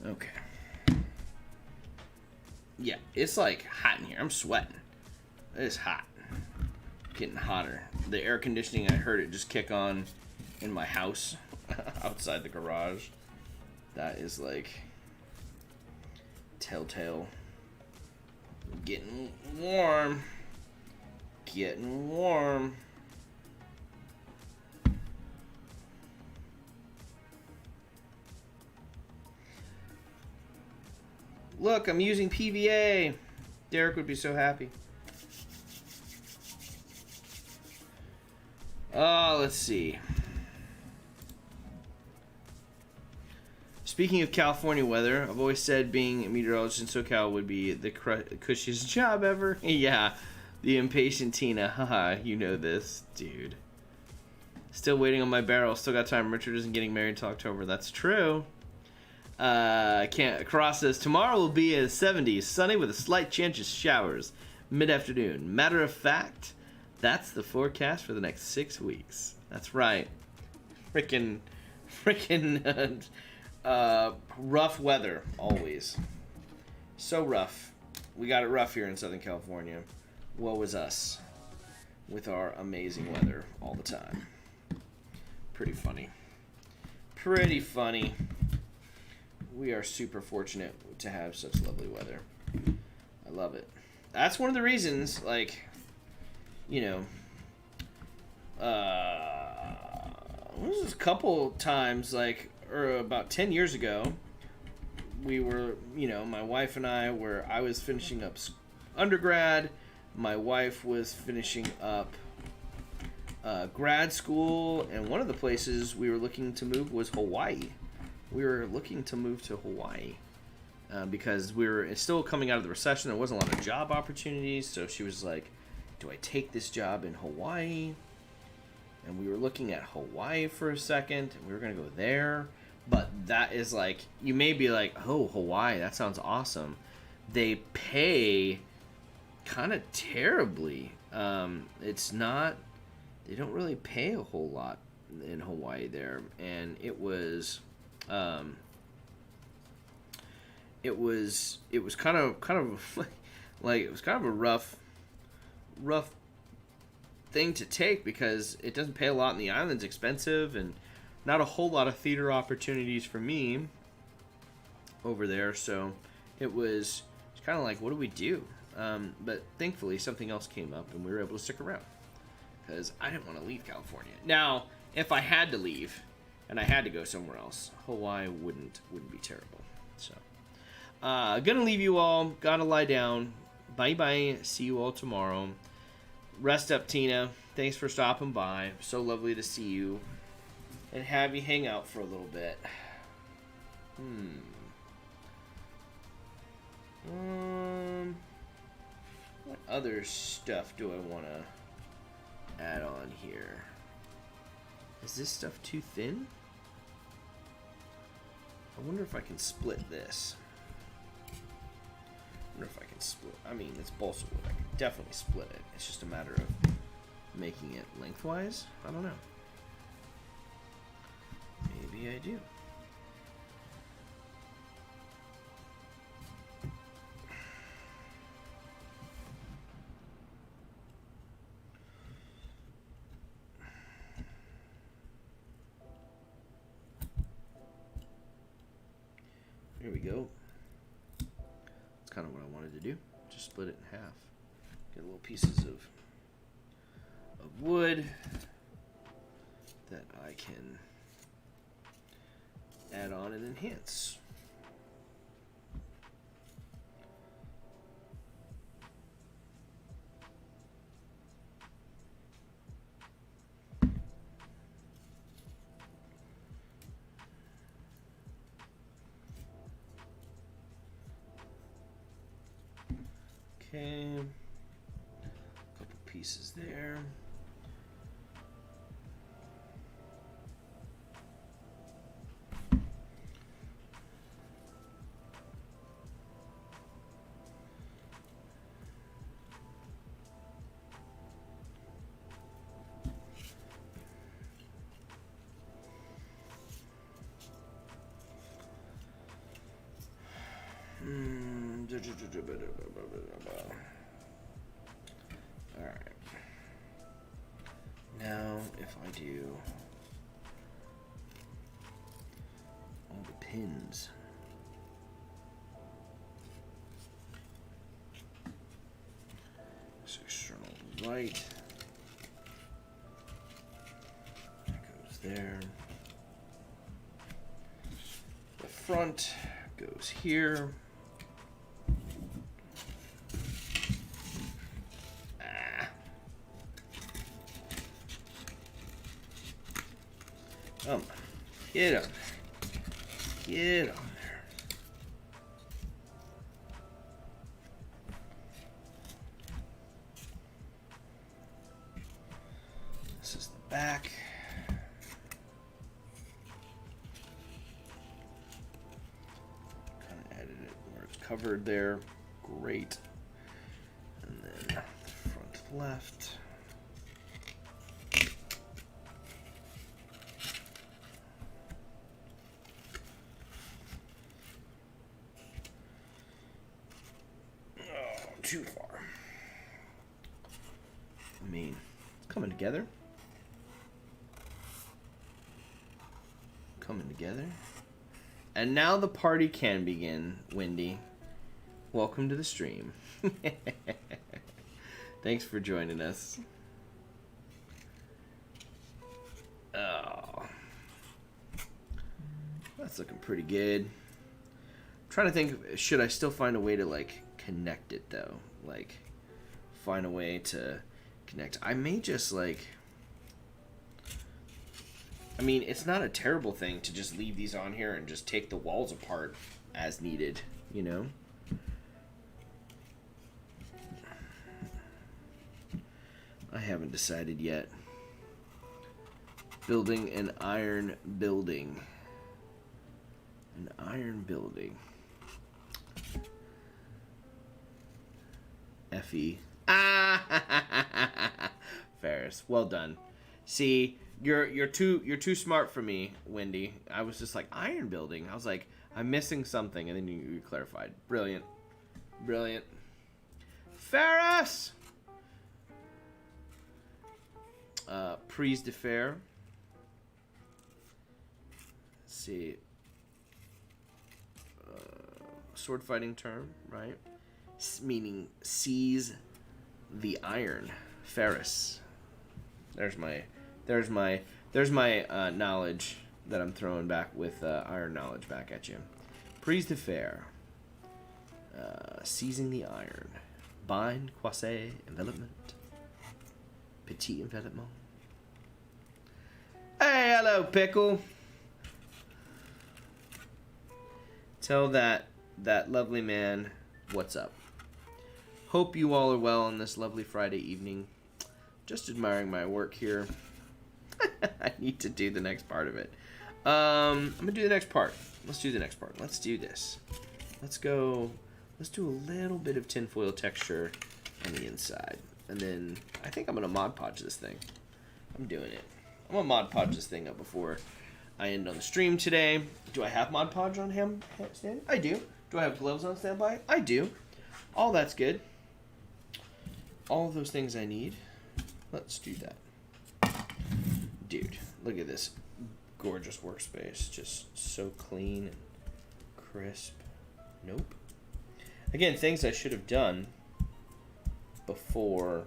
Okay. Yeah, it's like hot in here. I'm sweating. It is hot. Getting hotter. The air conditioning, I heard it just kick on in my house outside the garage. That is like telltale. Getting warm. Getting warm. Look, I'm using PVA. Derek would be so happy. Let's see. Speaking of California weather, I've always said being a meteorologist in SoCal would be the cushiest job ever. Yeah, the impatient Tina. Haha, you know this, dude. Still waiting on my barrel. Still got time. Richard isn't getting married till October. That's true. Cross says, tomorrow will be in the 70s, sunny with a slight chance of showers, mid-afternoon. Matter of fact, that's the forecast for the next 6 weeks. That's right. Freaking, rough weather, always. So rough. We got it rough here in Southern California. Woe is us. With our amazing weather all the time. Pretty funny. Pretty funny. We are super fortunate to have such lovely weather. I love it. That's one of the reasons, like, you know, this was a couple times, like, or about 10 years ago, we were, you know, my wife and I was finishing up undergrad. My wife was finishing up grad school, and one of the places we were looking to move was Hawaii. We were looking to move to Hawaii because we were still coming out of the recession. There wasn't a lot of job opportunities, so she was like, do I take this job in Hawaii? And we were looking at Hawaii for a second, and we were going to go there. But that is like, you may be like, oh, Hawaii, that sounds awesome. They pay kind of terribly. It's not, they don't really pay a whole lot in Hawaii there. And it was kind of like, it was kind of a rough thing to take because it doesn't pay a lot, and the island's expensive, and not a whole lot of theater opportunities for me over there. So it was kind of like, what do we do? But thankfully something else came up and we were able to stick around because I didn't want to leave California. Now, if I had to leave and I had to go somewhere else, Hawaii wouldn't be terrible. So gonna leave you all. Gotta lie down. Bye bye. See you all tomorrow. Rest up, Tina. Thanks for stopping by. So lovely to see you and have you hang out for a little bit. What other stuff do I want to add on here? Is this stuff too thin? I wonder if I can split this. I wonder if I can split. I mean, it's balsa wood. I can definitely split it. It's just a matter of making it lengthwise. I don't know. Maybe I do. There we go. That's kind of what I wanted to do. Just split it in half. Get little pieces of wood that I can add on and enhance. Okay, a couple pieces there. Alright. Now, if I do all the pins. So external right. That goes there. The front goes here. Come on. Get on there. Get on there. This is the back. Kind of added it where it's covered there. Great. And then front left. Too far. I mean, it's coming together. Coming together. And now the party can begin, Wendy. Welcome to the stream. Thanks for joining us. Oh. That's looking pretty good. I'm trying to think, should I still find a way to, like, connect it though, like find a way to connect. I may just like, I mean, it's not a terrible thing to just leave these on here and just take the walls apart as needed, you know. I haven't decided yet. Building an iron building. An iron building. Effie. Ferris, well done. See, you're too smart for me, Wendy. I was just like, iron building. I was like, I'm missing something, and then you clarified. Brilliant. Brilliant. Ferris! Prise de fer. Let's see. Sword fighting term, right? Meaning seize the iron. Ferris. There's my knowledge that I'm throwing back with iron knowledge back at you. Prise de fer. Seizing the iron. Bind, coiffé, envelopment. Petit envelopment. Hey, hello, Pickle. Tell that lovely man what's up. Hope you all are well on this lovely Friday evening. Just admiring my work here. I need to do the next part of it. I'm going to do the next part. Let's do the next part. Let's do this. Let's do a little bit of tinfoil texture on the inside. And then I think I'm going to Mod Podge this thing. I'm doing it. I'm going to Mod Podge this thing up before I end on the stream today. Do I have Mod Podge on him stand? I do. Do I have gloves on standby? I do. All that's good. All of those things I need. Let's do that. Dude, look at this gorgeous workspace. Just so clean and crisp. Nope. Again, things I should have done before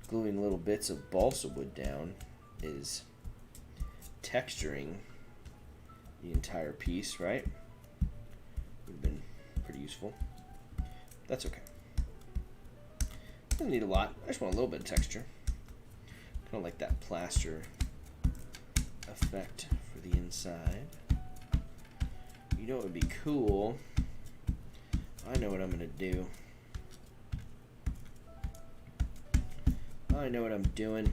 gluing little bits of balsa wood down is texturing the entire piece, right? Would have been pretty useful. That's okay. Doesn't need a lot. I just want a little bit of texture. Kind of like that plaster effect for the inside. You know what would be cool? I know what I'm gonna do. I know what I'm doing.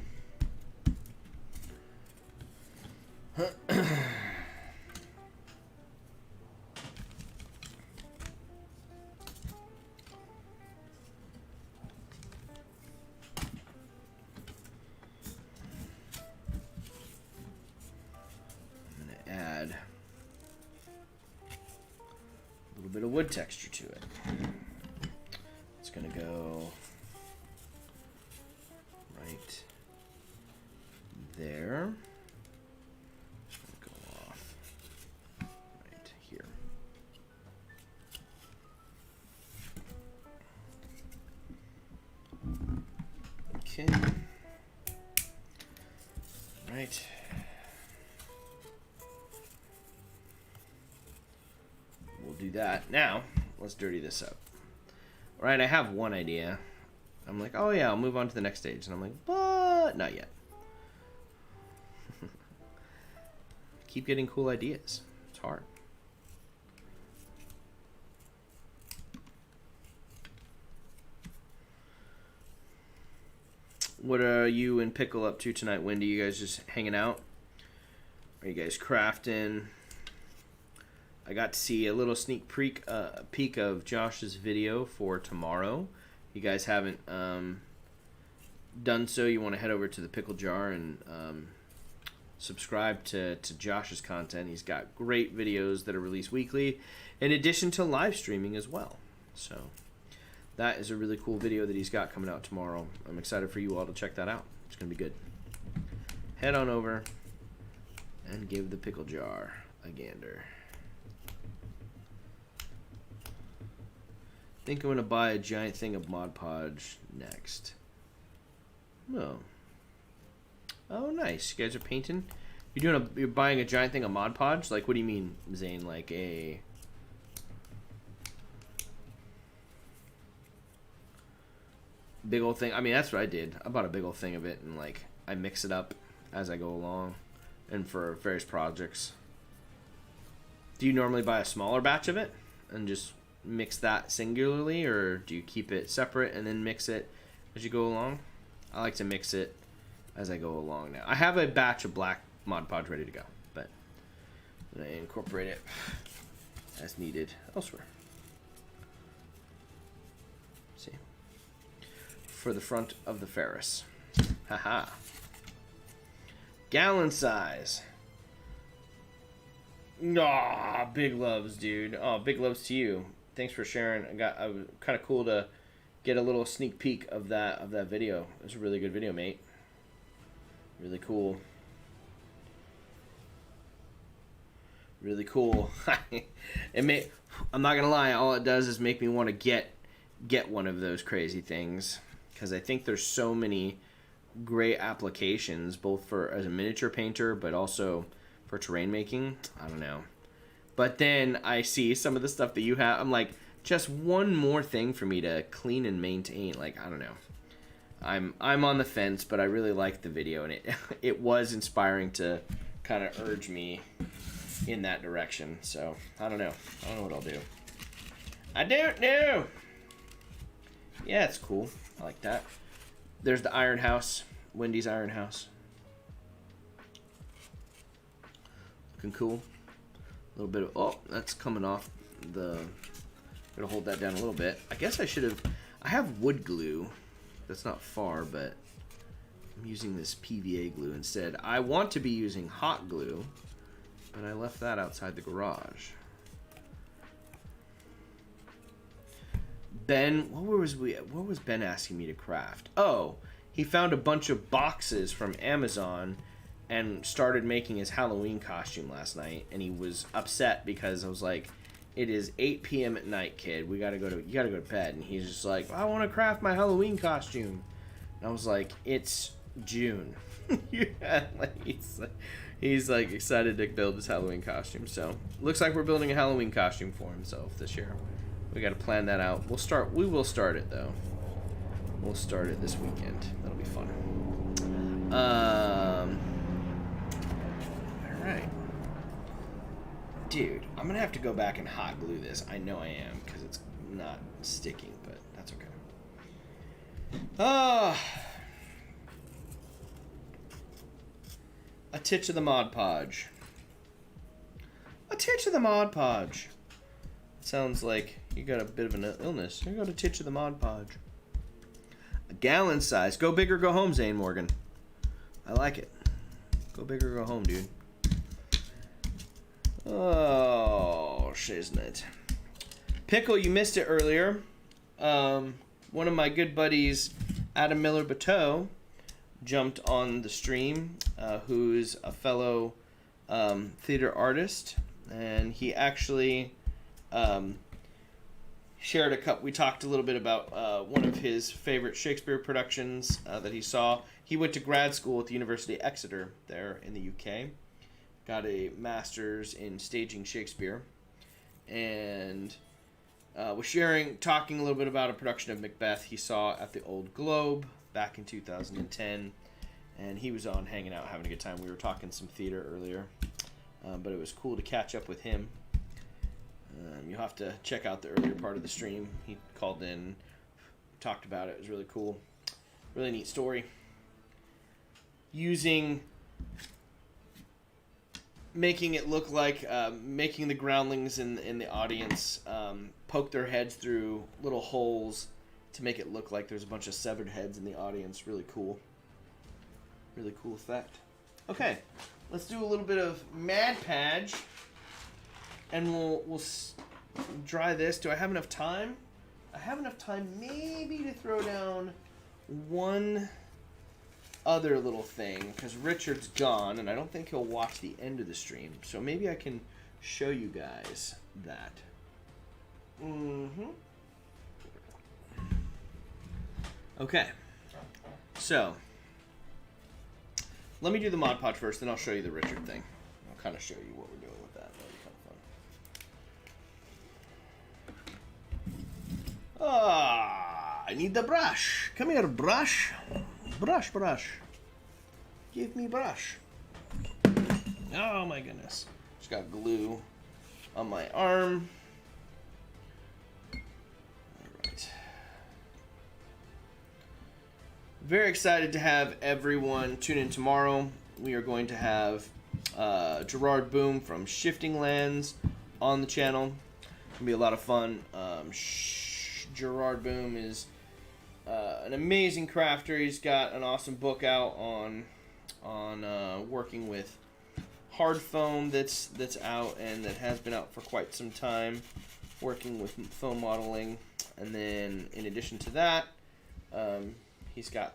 Bit of wood texture to it. It's gonna go right there. It's gonna go off right here. Okay. Right. Do that. Now, let's dirty this up. All right, I have one idea. I'm like, oh yeah, I'll move on to the next stage. And I'm like, but not yet. keep getting cool ideas. It's hard. What are you and Pickle up to tonight, Wendy? You guys just hanging out? Are you guys crafting? I got to see a little sneak peek of Josh's video for tomorrow. You guys haven't done so, you want to head over to the Pickle Jar and subscribe to Josh's content. He's got great videos that are released weekly, in addition to live streaming as well. So that is a really cool video that he's got coming out tomorrow. I'm excited for you all to check that out. It's going to be good. Head on over and give the Pickle Jar a gander. I think I'm going to buy a giant thing of Mod Podge next. Oh, nice. You guys are painting? You're buying a giant thing of Mod Podge? Like, what do you mean, Zane? Like a... big old thing? I mean, that's what I did. I bought a big old thing of it, and, like, I mix it up as I go along and for various projects. Do you normally buy a smaller batch of it and just mix that singularly, or do you keep it separate and then mix it as you go along? I like to mix it as I go along now. I have a batch of black Mod Podge ready to go, but I incorporate it as needed elsewhere. Let's see. For the front of the Ferris. Haha. Gallon size. Aw, big loves, dude. Oh, big loves to you. Thanks for sharing. I was kind of cool to get a little sneak peek of that video. It was a really good video, mate. Really cool. Really cool. I'm not gonna lie. All it does is make me want to get one of those crazy things, because I think there's so many great applications, both for as a miniature painter, but also for terrain making. I don't know. But then I see some of the stuff that you have. I'm like, just one more thing for me to clean and maintain. Like, I don't know. I'm on the fence, but I really liked the video, and it was inspiring to kind of urge me in that direction. So I don't know. I don't know what I'll do. I don't know. Yeah, it's cool. I like that. There's the Iron House, Wendy's Iron House. Looking cool. A little bit of, oh, that's coming off the, gonna hold that down a little bit. I guess I should have, I have wood glue. That's not far, but I'm using this PVA glue instead. I want to be using hot glue, but I left that outside the garage. Ben, what was Ben asking me to craft? Oh, he found a bunch of boxes from Amazon and started making his Halloween costume last night, and he was upset because I was like, it is 8 p.m. at night, kid. You gotta go to bed. And he's just like, I want to craft my Halloween costume. And I was like, it's June. Yeah, like, he's like excited to build his Halloween costume. So looks like we're building a Halloween costume for himself this year. We gotta plan that out. We will start it though. We'll start it this weekend. That'll be fun. Alright. Dude, I'm gonna have to go back and hot glue this. I know I am, because it's not sticking, but that's okay. A titch of the Mod Podge. A titch of the Mod Podge. Sounds like you got a bit of an illness. You got a titch of the Mod Podge. A gallon size. Go big or go home, Zane Morgan. I like it. Go big or go home, dude. Oh, shiznit. Pickle, you missed it earlier. One of my good buddies, Adam Miller-Bateau, jumped on the stream, who's a fellow theater artist, and he actually shared a couple. We talked a little bit about one of his favorite Shakespeare productions that he saw. He went to grad school at the University of Exeter there in the UK. Got a master's in staging Shakespeare, and was talking a little bit about a production of Macbeth he saw at the Old Globe back in 2010, and he was on hanging out, having a good time. We were talking some theater earlier. but it was cool to catch up with him. You'll have to check out the earlier part of the stream. He called in, talked about it. It was really cool. Really neat story. Making it look like, making the groundlings in the audience poke their heads through little holes to make it look like there's a bunch of severed heads in the audience. Really cool. Really cool effect. Okay, let's do a little bit of Mad Podge, and we'll dry this. Do I have enough time? I have enough time maybe to throw down one other little thing, because Richard's gone, and I don't think he'll watch the end of the stream. So maybe I can show you guys that. Okay. So, let me do the Mod Podge first, then I'll show you the Richard thing. I'll kind of show you what we're doing with that. That'll be kind of fun. I need the brush. Come here, brush. Brush. Give me brush. Oh my goodness. Just got glue on my arm. Alright. Very excited to have everyone tune in tomorrow. We are going to have Gerard Boom from Shifting Lands on the channel. It's going to be a lot of fun. Gerard Boom is an amazing crafter. He's got an awesome book out on working with hard foam that's out and that has been out for quite some time, working with foam modeling. And then in addition to that, he's got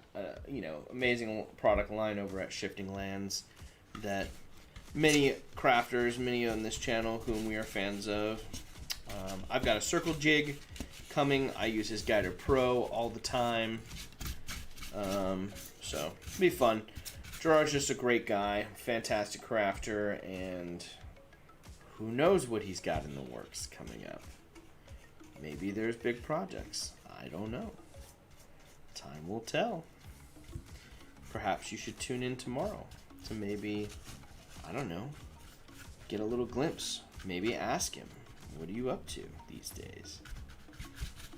amazing product line over at Shifting Lands that many crafters, many on this channel whom we are fans of. I've got a circle jig coming. I use his Guider Pro all the time. So it'll be fun. Gerard's just a great guy, fantastic crafter, and who knows what he's got in the works coming up. Maybe there's big projects. I don't know. Time will tell. Perhaps you should tune in tomorrow to maybe, I don't know, get a little glimpse. Maybe ask him, what are you up to these days?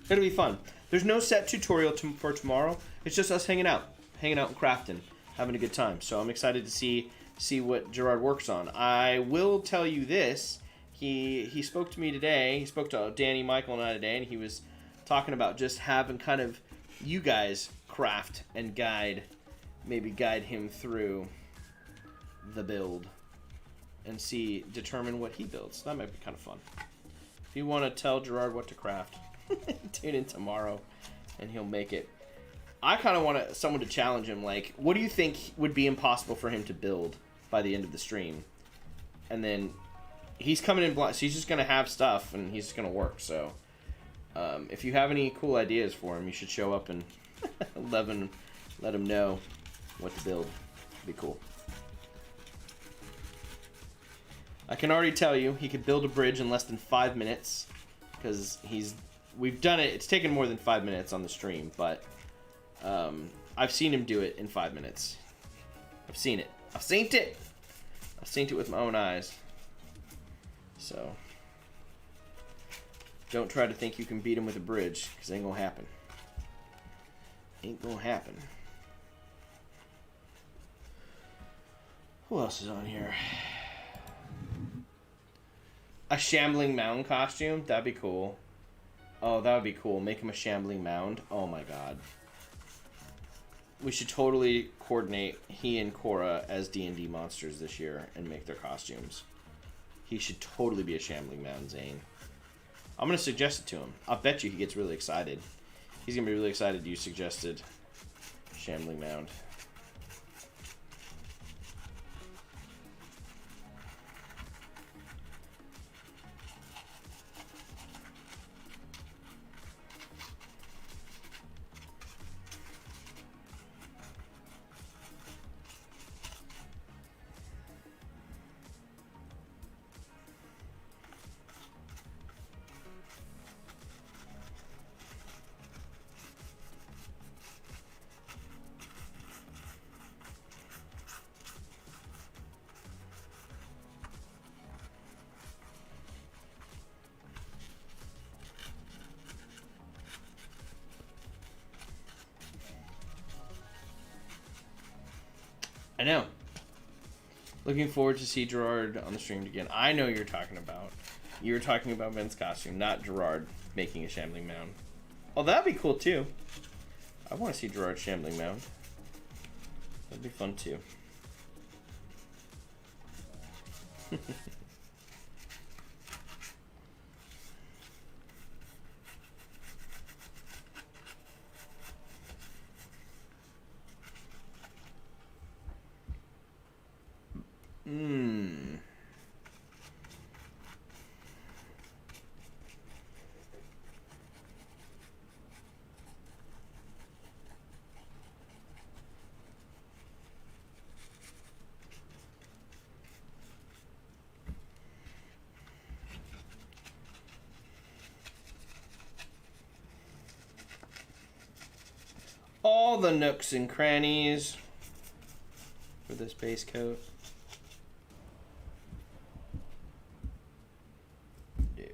It'll be fun. There's no set tutorial for tomorrow. It's just us hanging out and crafting, having a good time. So I'm excited to see what Gerard works on. I will tell you this. He spoke to me today. He spoke to Danny, Michael, and I today, and he was talking about just having kind of you guys craft and maybe guide him through the build and determine what he builds. That might be kind of fun. If you want to tell Gerard what to craft, tune in tomorrow and he'll make it. I kind of want someone to challenge him, like, what do you think would be impossible for him to build by the end of the stream? And then he's coming in blind, so he's just going to have stuff and he's just going to work. So if you have any cool ideas for him, you should show up and let him know what to build. It'd be cool. I can already tell you he could build a bridge in less than 5 minutes, because we've done it. It's taken more than 5 minutes on the stream, but I've seen him do it in 5 minutes. I've seen it. I've seen it with my own eyes. So don't try to think you can beat him with a bridge, because it ain't gonna happen. Ain't gonna happen. Who else is on here? A shambling mound costume? That'd be cool. Oh, that would be cool. Make him a shambling mound. Oh my god. We should totally coordinate he and Cora as D&D monsters this year and make their costumes. He should totally be a shambling mound, Zane. I'm going to suggest it to him. I'll bet you he gets really excited. He's going to be really excited you suggested shambling mound. I know. Looking forward to see Gerard on the stream again. I know you're talking about. You were talking about Ben's costume, not Gerard making a shambling mound. Oh, that'd be cool too. I want to see Gerard's shambling mound. That'd be fun too. All the nooks and crannies for this base coat. Dude.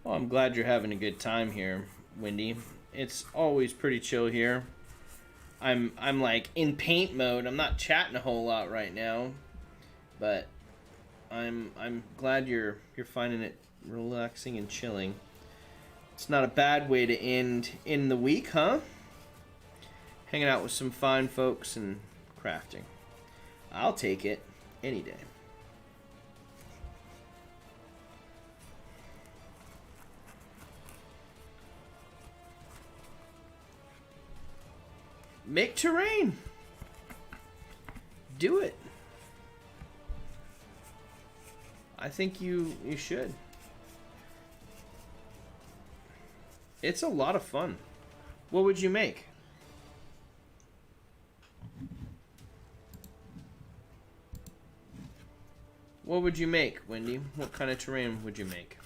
Well, I'm glad you're having a good time here, Wendy. It's always pretty chill here. I'm like in paint mode. I'm not chatting a whole lot right now, but I'm glad you're finding it relaxing and chilling. It's not a bad way to end in the week, huh? Hanging out with some fine folks and crafting. I'll take it any day. Make terrain. Do it. I think you should. It's a lot of fun. What would you make? What would you make, Wendy? What kind of terrain would you make?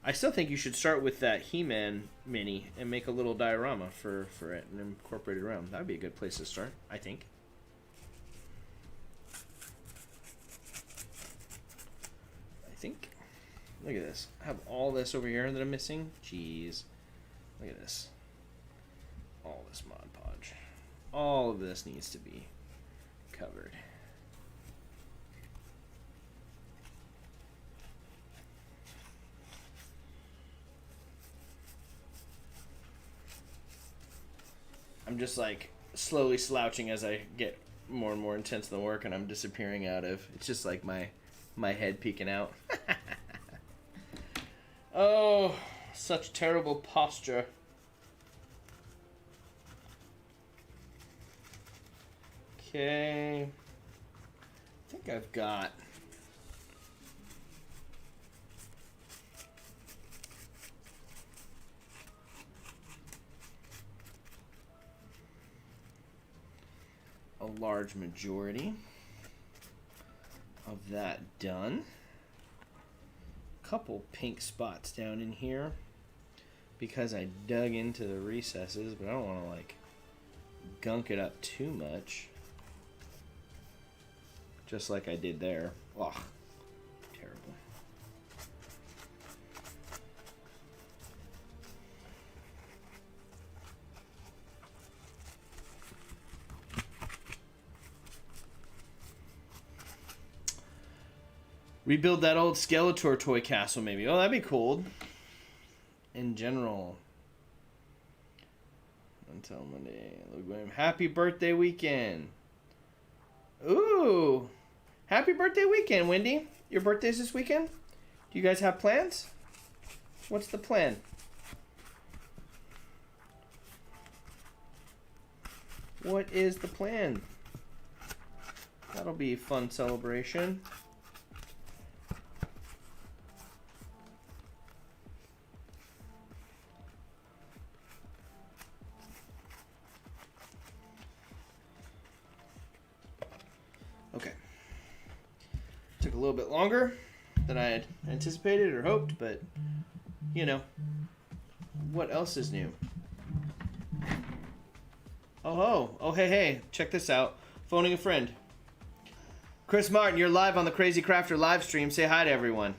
I still think you should start with that He-Man mini and make a little diorama for it and incorporate it around. That would be a good place to start, I think. Look at this. I have all this over here that I'm missing. Jeez. Look at this. All this Mod Podge. All of this needs to be covered. I'm just like slowly slouching as I get more and more intense in the work, and I'm disappearing out of. It's just like my head peeking out. Oh, such terrible posture. Okay. I think I've got a large majority of that done. Couple pink spots down in here because I dug into the recesses, but I don't want to like gunk it up too much, just like I did there. Ugh, terrible. Rebuild that old Skeletor toy castle, maybe. Oh, that'd be cool. In general. Until Monday. Happy birthday weekend. Ooh. Happy birthday weekend, Wendy. Your birthday's this weekend? Do you guys have plans? What's the plan? What is the plan? That'll be a fun celebration. Okay. Took a little bit longer. than I had anticipated or hoped, but, you know. What else is new? Oh, hey, check this out. Phoning a friend. Chris Martin, you're live on the Crazy Crafter live stream. Say hi to everyone.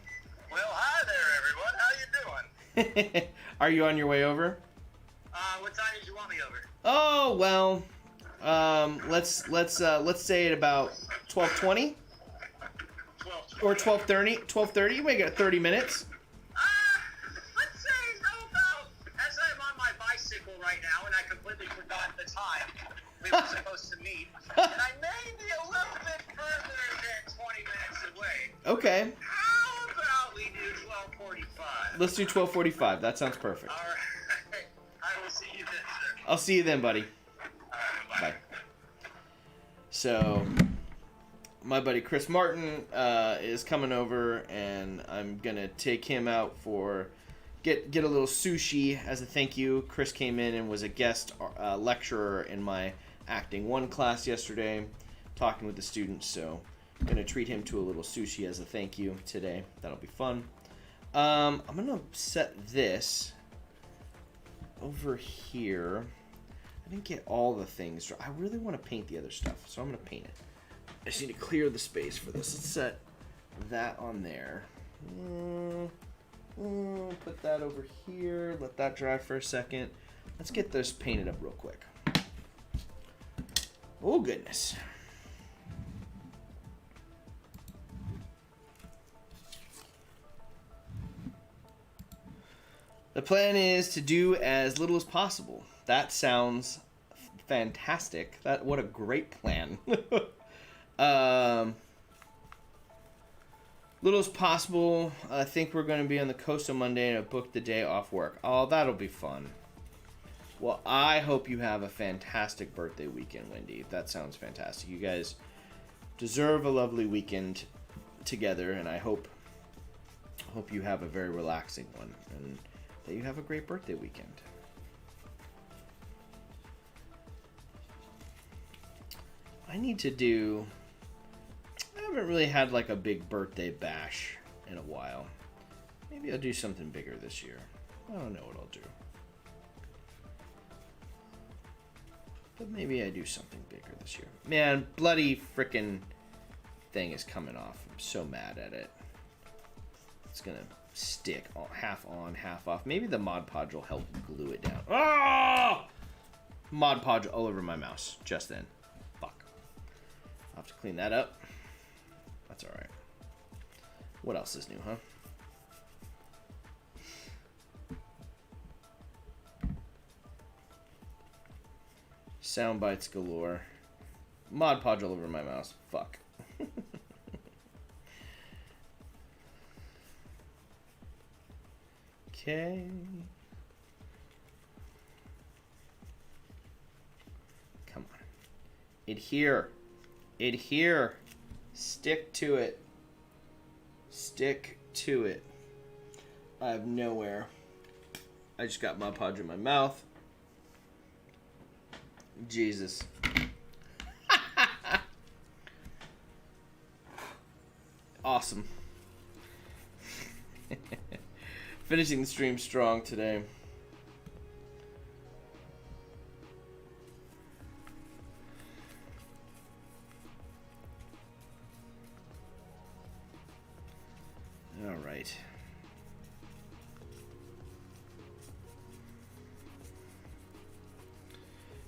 Well, hi there, everyone. How you doing? Are you on your way over? What time did you want me over? Oh, well, let's say at about 12:20 or 12:30. 12:30. We got 30 minutes. Let's say how about as I'm on my bicycle right now and I completely forgot the time we were supposed to meet, and I may be a little bit further than 20 minutes away. Okay. How about we do 12:45? Let's do 12:45. That sounds perfect. All right. I will see you then, sir. I'll see you then, buddy. All right, bye. Bye. So, my buddy Chris Martin is coming over, and I'm gonna take him out for get a little sushi as a thank you. Chris came in and was a guest lecturer in my Acting 1 class yesterday, talking with the students. So, I'm gonna treat him to a little sushi as a thank you today. That'll be fun. I'm gonna set this over here. I didn't get all the things. I really want to paint the other stuff, so I'm going to paint it. I just need to clear the space for this. Let's set that on there. Put that over here. Let that dry for a second. Let's get this painted up real quick. Oh, goodness. The plan is to do as little as possible. That sounds fantastic. What a great plan. Little as possible. I think we're going to be on the coast on Monday and I booked the day off work. Oh, that'll be fun. Well, I hope you have a fantastic birthday weekend, Wendy. That sounds fantastic. You guys deserve a lovely weekend together, and I hope you have a very relaxing one and that you have a great birthday weekend. I haven't really had like a big birthday bash in a while. Maybe I'll do something bigger this year. I don't know what I'll do. But maybe I do something bigger this year. Man, bloody frickin' thing is coming off. I'm so mad at it. It's gonna stick half on, half off. Maybe the Mod Podge will help glue it down. Oh! Mod Podge all over my mouse just then. Fuck. I'll have to clean that up. That's alright. What else is new, huh? Sound bites galore. Mod Podge all over my mouse. Fuck. Okay. Come on. Adhere. Adhere. Stick to it. Stick to it. I have nowhere. I just got Mod Podge in my mouth. Jesus. Awesome. Finishing the stream strong today. All right.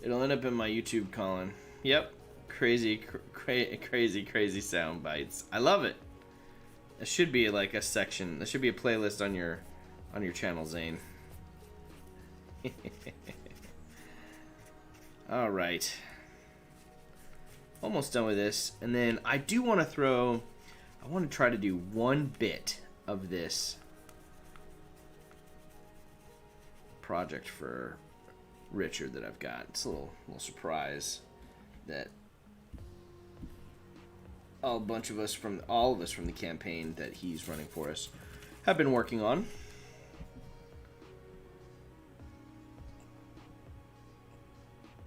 It'll end up in my YouTube, Colin. Yep. Crazy sound bites. I love it. It should be like a section. There should be a playlist on your channel, Zane. All right. Almost done with this. And then I do want to I want to try to do one bit of this project for Richard that I've got. It's a little surprise that all of us from the campaign that he's running for us have been working on.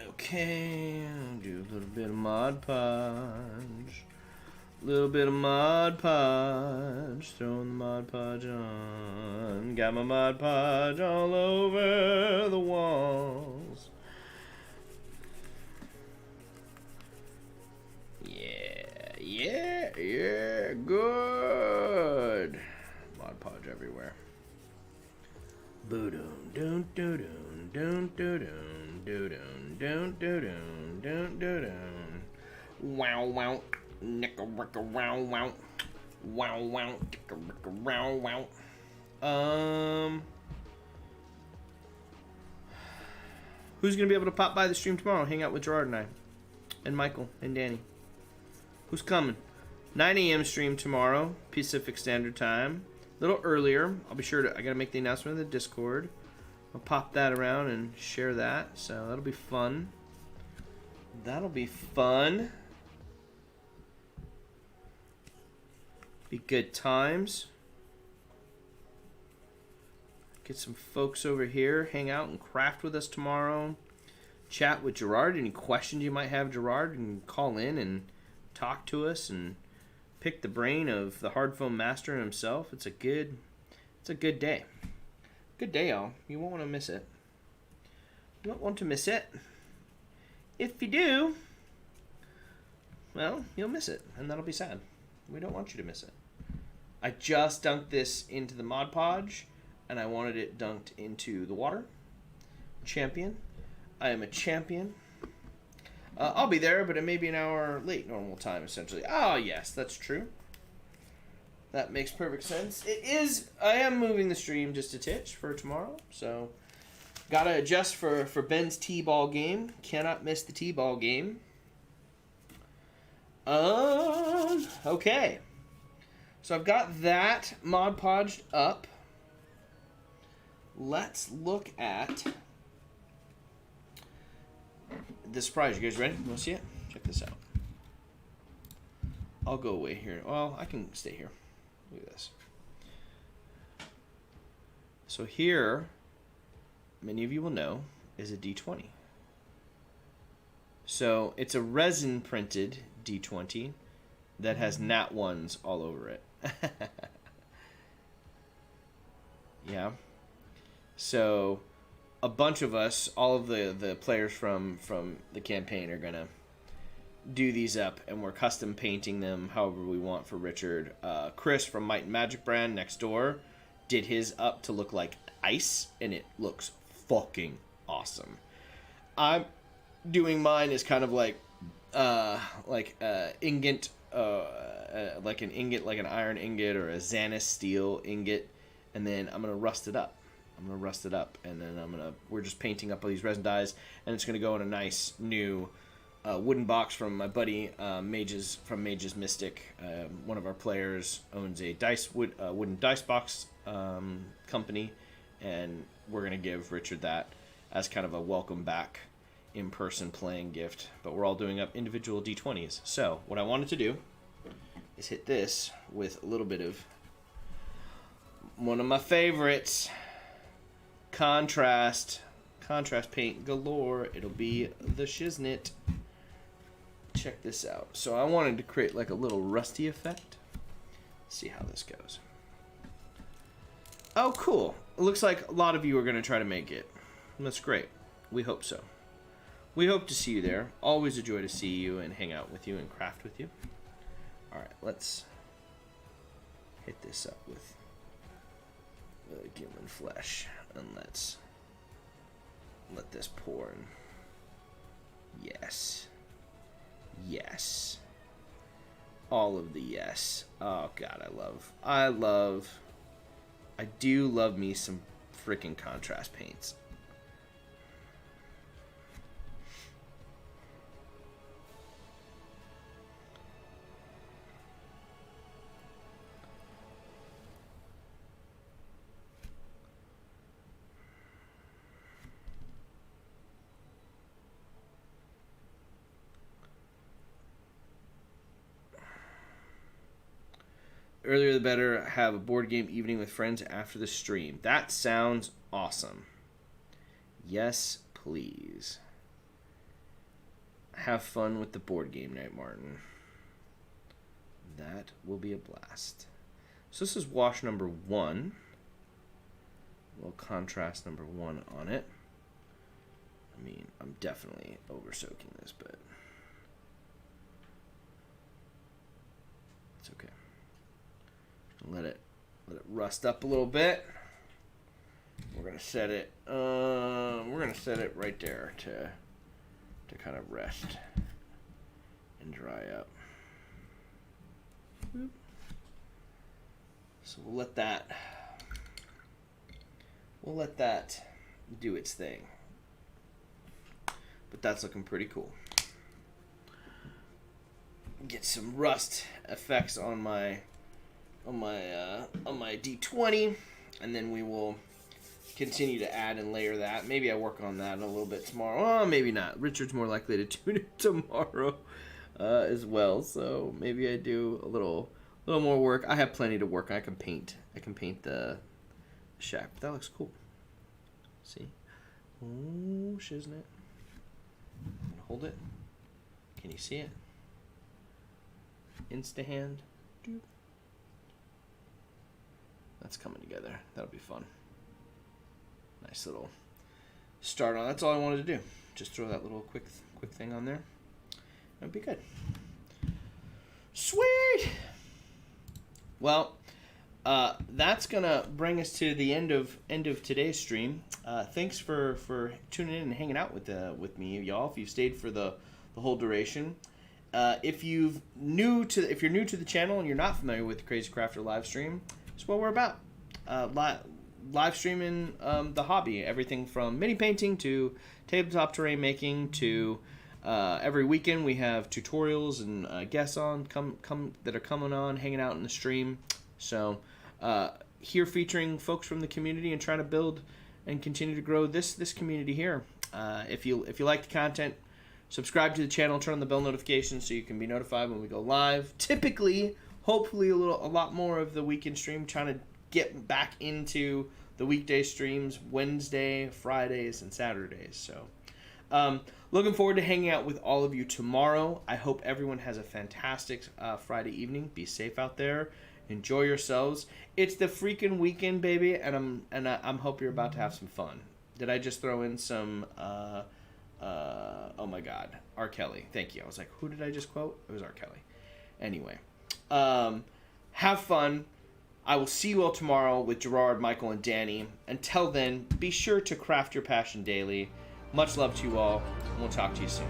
Okay, I'll do a little bit of Mod Podge. Little bit of Mod Podge. Throwing the Mod Podge on. Got my Mod Podge all over the walls. Yeah, good. Mod Podge everywhere. Boom, doon, doon, doon, doon, doon, doon, doon, doon, doon. Wow, wow, nicka, ricka, wow, wow, wow, wow, nicka, ricka, wow, wow. Who's gonna be able to pop by the stream tomorrow? Hang out with Gerard and I, and Michael and Danny. Who's coming? 9 a.m. stream tomorrow, Pacific Standard Time. A little earlier. I'll be sure to. I gotta make the announcement in the Discord. I'll pop that around and share that. So that'll be fun. That'll be fun. Be good times. Get some folks over here. Hang out and craft with us tomorrow. Chat with Gerard. Any questions you might have, Gerard, you can call in and talk to us and pick the brain of the hard foam master himself. It's a good day. Good day, y'all. You won't want to miss it. You won't want to miss it. If you do, well, you'll miss it, and that'll be sad. We don't want you to miss it. I just dunked this into the Mod Podge, and I wanted it dunked into the water. Champion. I am a champion. I'll be there, but it may be an hour late normal time, essentially. Oh, yes, that's true. That makes perfect sense. It is. I am moving the stream just a titch for tomorrow, so gotta adjust for Ben's T-ball game. Cannot miss the T-ball game. Okay. So I've got that Mod Podged up. Let's look at the surprise. You guys ready? You want to see it? Check this out. I'll go away here. Well, I can stay here. Look at this. So here, many of you will know, is a D20. So it's a resin printed D20 that has nat ones all over it. Yeah. So a bunch of us, all of the players from the campaign are going to do these up, and we're custom painting them however we want for Richard. Chris from Might and Magic brand next door did his up to look like ice, and it looks fucking awesome. I'm doing mine as kind of like ingot, like an ingot, like an iron ingot or a Xanis steel ingot, and then I'm gonna rust it up. And then we're just painting up all these resin dyes, and it's gonna go in a nice new wooden box from my buddy Mages Mystic. One of our players owns a wooden dice box company, and we're gonna give Richard that as kind of a welcome back in-person playing gift. But we're all doing up individual D20s. So what I wanted to do is hit this with a little bit of one of my favorites, contrast paint galore. It'll be the Shiznit. Check this out. So I wanted to create like a little rusty effect. Let's see how this goes. Oh, cool. It looks like a lot of you are going to try to make it. That's great. We hope so. We hope to see you there. Always a joy to see you and hang out with you and craft with you. All right, let's hit this up with human flesh, and let's let this pour in. Yes. Yes. All of the yes. Oh god, I do love me some freaking contrast paints. Earlier the better. Have a board game evening with friends after the stream. That sounds awesome. Yes, please. Have fun with the board game night, Martin. that will be a blast. So this is wash number 1. A little contrast number 1 on it. I mean, I'm definitely over soaking this, but it's okay. Let it rust up a little bit. We're gonna set it. Right there to kind of rest and dry up. So we'll let that do its thing. But that's looking pretty cool. Get some rust effects on my D20, and then we will continue to add and layer that. Maybe I work on that a little bit tomorrow. Oh, maybe not. Richard's more likely to tune it tomorrow as well. So maybe I do a little more work. I have plenty to work. I can paint the shack. But that looks cool. See? Oh, shiznit. Hold it. Can you see it? Insta-hand. That's coming together. That'll be fun. Nice little start on. That's all I wanted to do. Just throw that little quick thing on there. That'd be good. Sweet. Well, that's gonna bring us to the end of today's stream. Thanks for tuning in and hanging out with me, y'all. If you stayed for the whole duration. If you're new to the channel and you're not familiar with Crazy Crafter live stream, it's what we're about. Live streaming the hobby, everything from mini painting to tabletop terrain making to every weekend we have tutorials and guests on that are coming on, hanging out in the stream. So here featuring folks from the community and trying to build and continue to grow this community here. If you like the content, subscribe to the channel, turn on the bell notifications so you can be notified when we go live. Typically, hopefully a lot more of the weekend stream, trying to get back into the weekday streams, Wednesday, Fridays, and Saturdays. So looking forward to hanging out with all of you tomorrow. I hope everyone has a fantastic Friday evening. Be safe out there. Enjoy yourselves. It's the freaking weekend, baby, and I'm hope you're about to have some fun. Did I just throw in some oh my God, R. Kelly. Thank you. I was like, who did I just quote? It was R. Kelly. Anyway, have fun. I will see you all tomorrow with Gerard, Michael, and Danny. Until then, be sure to craft your passion daily. Much love to you all, and we'll talk to you soon.